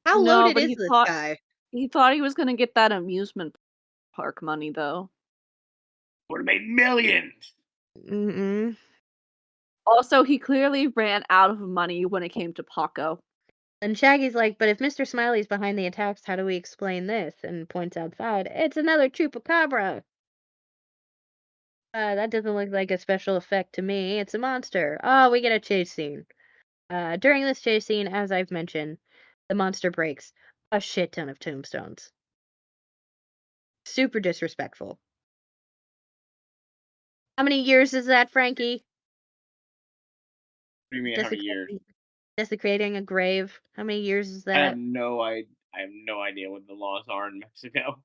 How no, loaded but is he this thought guy? he thought he was gonna get that amusement park money though. Would have made millions. Mm-mm. Also, he clearly ran out of money when it came to Paco. And Shaggy's like, but if Mr. Smiley's behind the attacks, how do we explain this? And points outside, it's another chupacabra. That doesn't look like a special effect to me. It's a monster. Oh, we get a chase scene. During this chase scene, as I've mentioned, the monster breaks a shit ton of tombstones. Super disrespectful. How many years is that, Frankie? What do you mean, how many years? Desecrating a grave. How many years is I that? have no idea what the laws are in Mexico.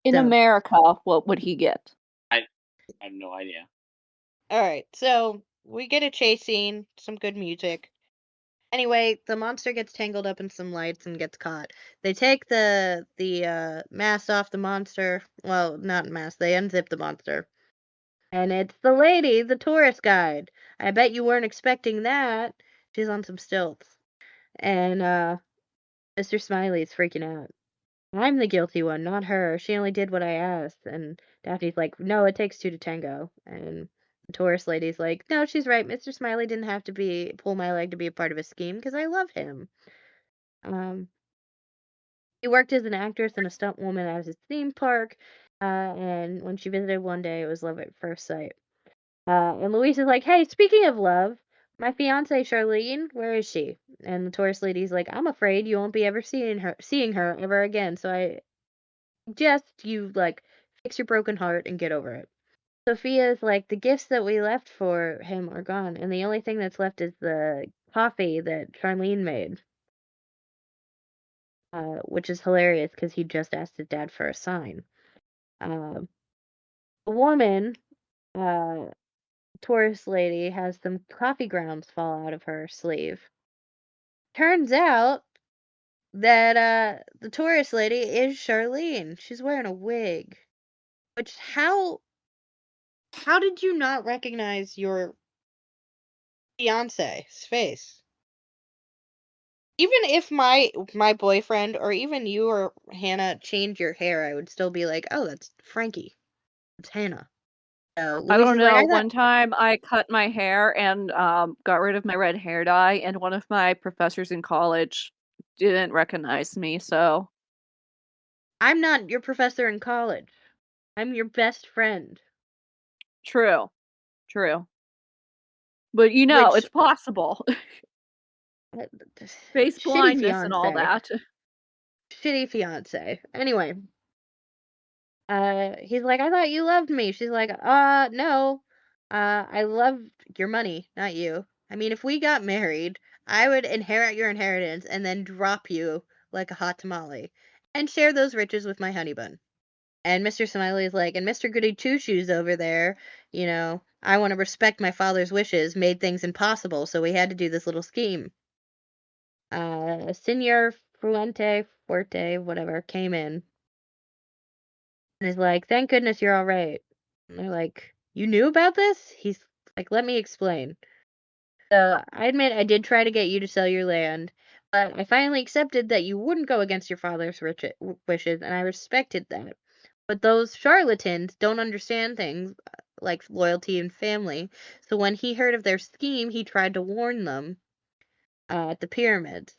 In So- America, what would he get? I have no idea. Alright, so we get a chase scene, some good music. Anyway, the monster gets tangled up in some lights and gets caught. They take the mask off the monster. Well, not mask. They unzip the monster. And it's the lady, the tourist guide. I bet you weren't expecting that. She's on some stilts. And Mr. Smiley's freaking out. I'm the guilty one, not her. She only did what I asked. And Daphne's like, no, it takes two to tango. And the tourist lady's like, no, she's right. Mr. Smiley didn't have to pull my leg to be a part of a scheme because I love him. He worked as an actress and a stunt woman at his theme park. And when she visited one day, it was love at first sight. And Luis is like, hey, speaking of love, my fiance Charlene, where is she? And the tourist lady's like, I'm afraid you won't be ever seeing her ever again. So I suggest you like fix your broken heart and get over it. Sophia's like, the gifts that we left for him are gone, and the only thing that's left is the coffee that Charlene made. Which is hilarious because he just asked his dad for a sign. A woman, tourist lady, has some coffee grounds fall out of her sleeve. Turns out that the tourist lady is Charlene. She's wearing a wig. Which how did you not recognize your fiance's face? Even if my boyfriend or even you or Hannah change your hair, I would still be like, oh, that's Frankie. It's Hannah. So I Luis don't is like, know. I thought One time I cut my hair and got rid of my red hair dye, and one of my professors in college didn't recognize me. So I'm not your professor in college. I'm your best friend. true, true. But you know, Which it's possible. Face shitty blindness and all fiance. that. Shitty fiance. Anyway, he's like, I thought you loved me. She's like, no. I love your money, not you. I mean, if we got married, I would inherit your inheritance and then drop you like a hot tamale and share those riches with my honey bun. And Mr. Smiley is like, and Mr. Goody Two Shoes over there, I want to respect my father's wishes, made things impossible, so we had to do this little scheme. Senor Fuerte, whatever, came in and is like, thank goodness you're all right. And they're like, you knew about this? He's like, let me explain. So I admit I did try to get you to sell your land, but I finally accepted that you wouldn't go against your father's wishes, and I respected that. But those charlatans don't understand things like loyalty and family. So when he heard of their scheme, he tried to warn them at the pyramids.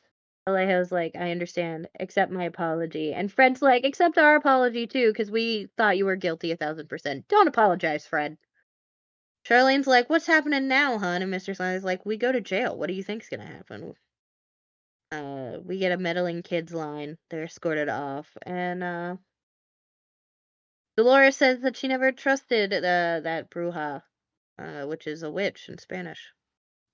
Alejo's like, I understand. Accept my apology. And Fred's like, accept our apology too, because we thought you were guilty 1,000%. Don't apologize, Fred. Charlene's like, what's happening now, hon? And Mr. Smiley's like, we go to jail. What do you think's gonna happen? We get a meddling kids line. They're escorted off. And, Dolores says that she never trusted that bruja, which is a witch in Spanish.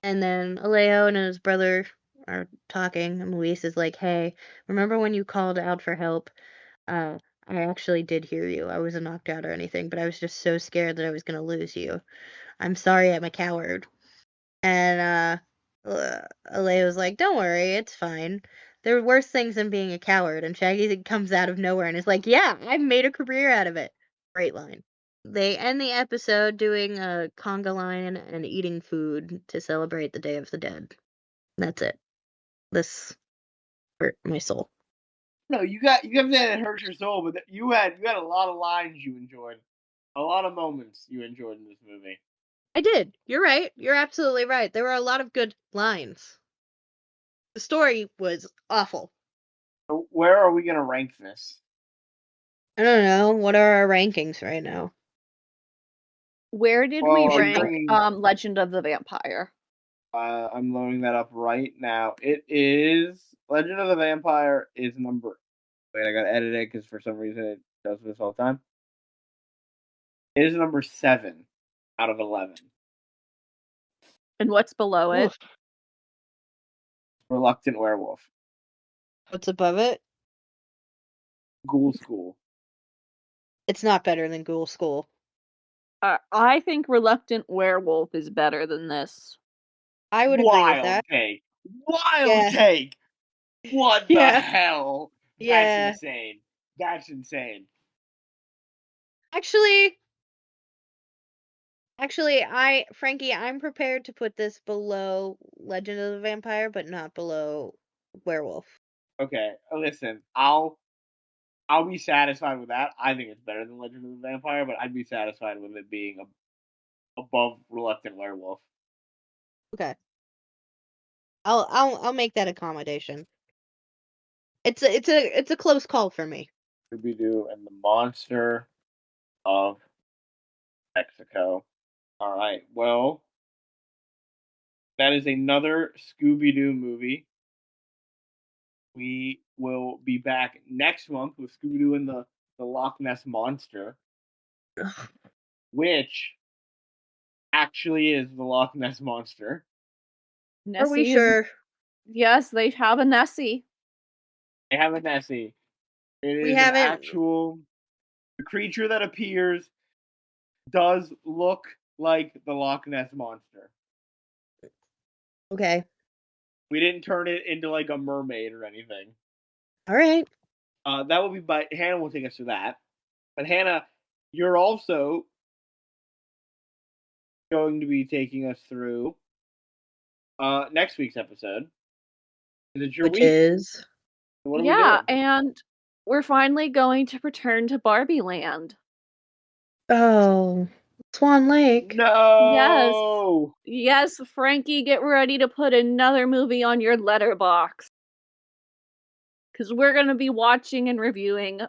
And then Alejo and his brother are talking, and Luis is like, hey, remember when you called out for help? I actually did hear you. I wasn't knocked out or anything, but I was just so scared that I was going to lose you. I'm sorry I'm a coward. And Alea was like, "Don't worry, it's fine. There are worse things than being a coward." And Shaggy comes out of nowhere and is like, "Yeah, I've made a career out of it." Great line. They end the episode doing a conga line and eating food to celebrate the Day of the Dead. That's it. This hurt my soul. No, you got that it hurt your soul, but you had a lot of lines you enjoyed, a lot of moments you enjoyed in this movie. I did. You're right. You're absolutely right. There were a lot of good lines. The story was awful. So where are we gonna rank this? I don't know. What are our rankings right now? Where did we Well, I'm rank bringing- Legend of the Vampire? I'm loading that up right now. It is Legend of the Vampire is number. Wait, I gotta edit it because for some reason it does this all the time. It is number 7 out of 11. And what's below it? Oof. Reluctant Werewolf. What's above it? Ghoul School. It's not better than Ghoul School. I think Reluctant Werewolf is better than this. I would agree with that. Take. Wild Yeah. take. What Yeah. the hell? Yeah. That's insane. That's insane. Actually, Frankie, I'm prepared to put this below Legend of the Vampire, but not below Werewolf. Okay, listen, I'll be satisfied with that. I think it's better than Legend of the Vampire, but I'd be satisfied with it being above Reluctant Werewolf. Okay. I'll make that accommodation. It's a close call for me. Scooby-Doo and the Monster of Mexico. All right, well, that is another Scooby-Doo movie. We will be back next month with Scooby-Doo and the Loch Ness Monster, which actually is the Loch Ness Monster. Are we Nessie is- sure? Yes, they have a Nessie. They have a Nessie. It We is haven't- an actual. The creature that appears does look like the Loch Ness Monster. Okay. We didn't turn it into like a mermaid or anything. All right. That will be by Hannah. Will take us through that. But Hannah, you're also going to be taking us through next week's episode. It's your Which week. is What are Yeah, we doing? and we're finally going to return to Barbie Land. Swan Lake. No. Yes, Frankie, get ready to put another movie on your letterbox. Because we're going to be watching and reviewing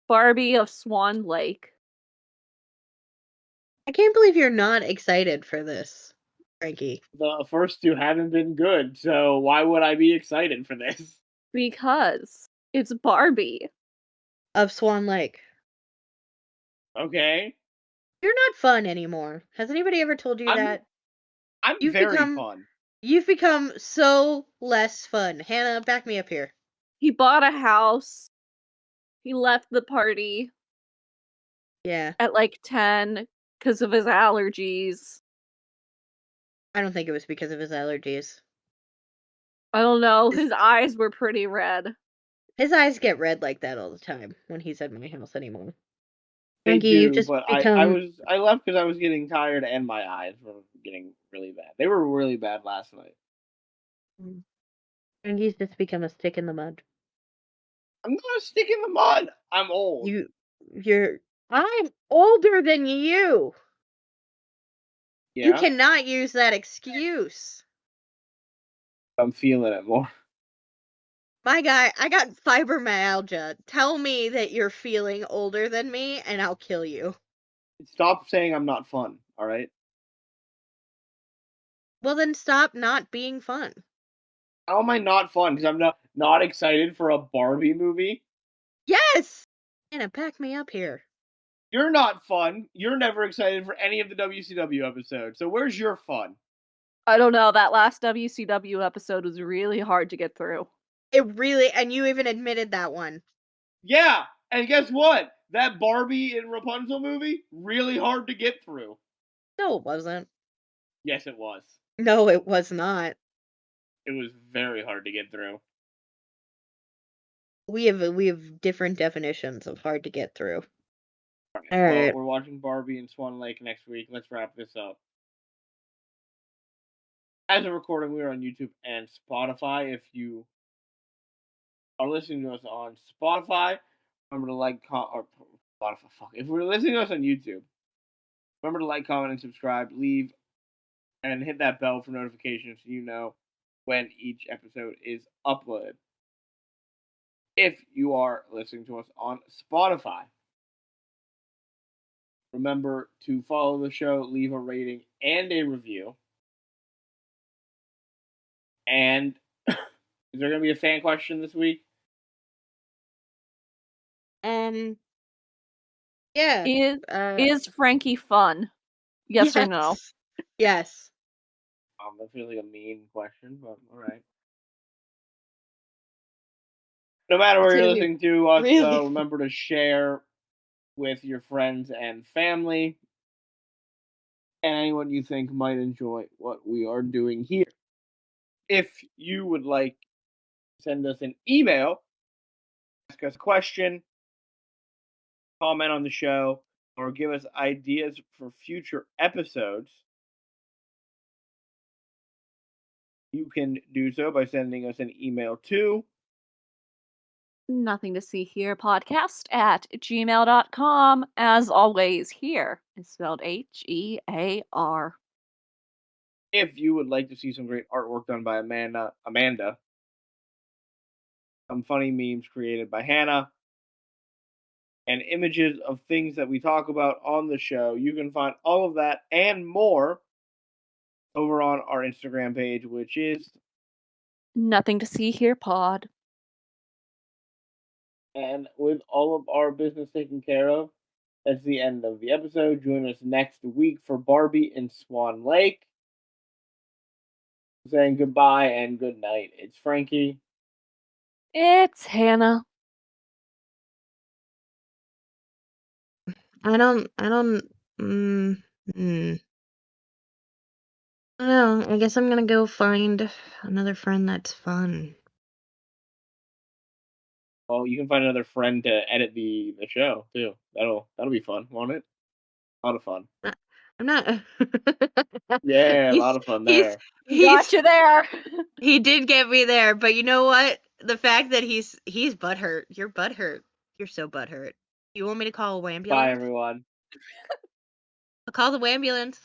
Barbie of Swan Lake. I can't believe you're not excited for this, Frankie. The first two haven't been good, so why would I be excited for this? Because it's Barbie. Of Swan Lake. Okay. You're not fun anymore. Has anybody ever told you that? I'm You've very become- fun. You've become so less fun. Hannah, back me up here. He bought a house. He left the party Yeah, at like 10 because of his allergies. I don't think it was because of his allergies. I don't know. His eyes were pretty red. His eyes get red like that all the time when he's at my house anymore. They Frankie, do, you've just but become... I left because I was getting tired and my eyes were getting really bad. They were really bad last night. Frankie's just become a stick in the mud. I'm not a stick in the mud. I'm old. I'm older than you. Yeah, You cannot use that excuse. I'm feeling it more. My guy, I got fibromyalgia. Tell me that you're feeling older than me and I'll kill you. Stop saying I'm not fun, alright? Well, then stop not being fun. How am I not fun? Because I'm not excited for a Barbie movie? Yes! Anna, back me up here. You're not fun. You're never excited for any of the WCW episodes. So where's your fun? I don't know. That last WCW episode was really hard to get through. And you even admitted that one. Yeah, and guess what? That Barbie and Rapunzel movie, really hard to get through. No, it wasn't. Yes, it was. No, it was not. It was very hard to get through. We have different definitions of hard to get through. All Well, right. we're watching Barbie and Swan Lake next week. Let's wrap this up. As a recording, we are on YouTube and Spotify. If you are listening to us on Spotify, remember to like, or Spotify. Fuck. If we're listening to us on YouTube, remember to like, comment, and subscribe. Leave and hit that bell for notifications so you know when each episode is uploaded. If you are listening to us on Spotify, remember to follow the show, leave a rating and a review. And is there going to be a fan question this week? Yeah. Is Frankie fun? Yes or no? Yes. That feels like a mean question, but all right. No matter where you're listening to us, though, remember to share with your friends and family and anyone you think might enjoy what we are doing here. If you would like to send us an email, ask us a question, comment on the show, or give us ideas for future episodes, you can do so by sending us an email to Nothing to see here podcast at gmail.com. As always, here is spelled HEAR. if you would like to see some great artwork done by Amanda, some funny memes created by Hannah, and images of things that we talk about on the show, you can find all of that and more over on our Instagram page, which is Nothing to see here pod. And with all of our business taken care of, that's the end of the episode. Join us next week for Barbie and Swan Lake. Saying goodbye and good night. It's Frankie. It's Hannah. I don't know. I guess I'm gonna go find another friend that's fun. Well, you can find another friend to edit the show too. That'll be fun, won't it? A lot of fun. I'm not. Yeah, a lot of fun there. Got you there. He did get me there, but you know what? The fact that he's butthurt. You're butthurt. You're so butthurt. You want me to call a ambulance? Bye, everyone. I'll call the ambulance.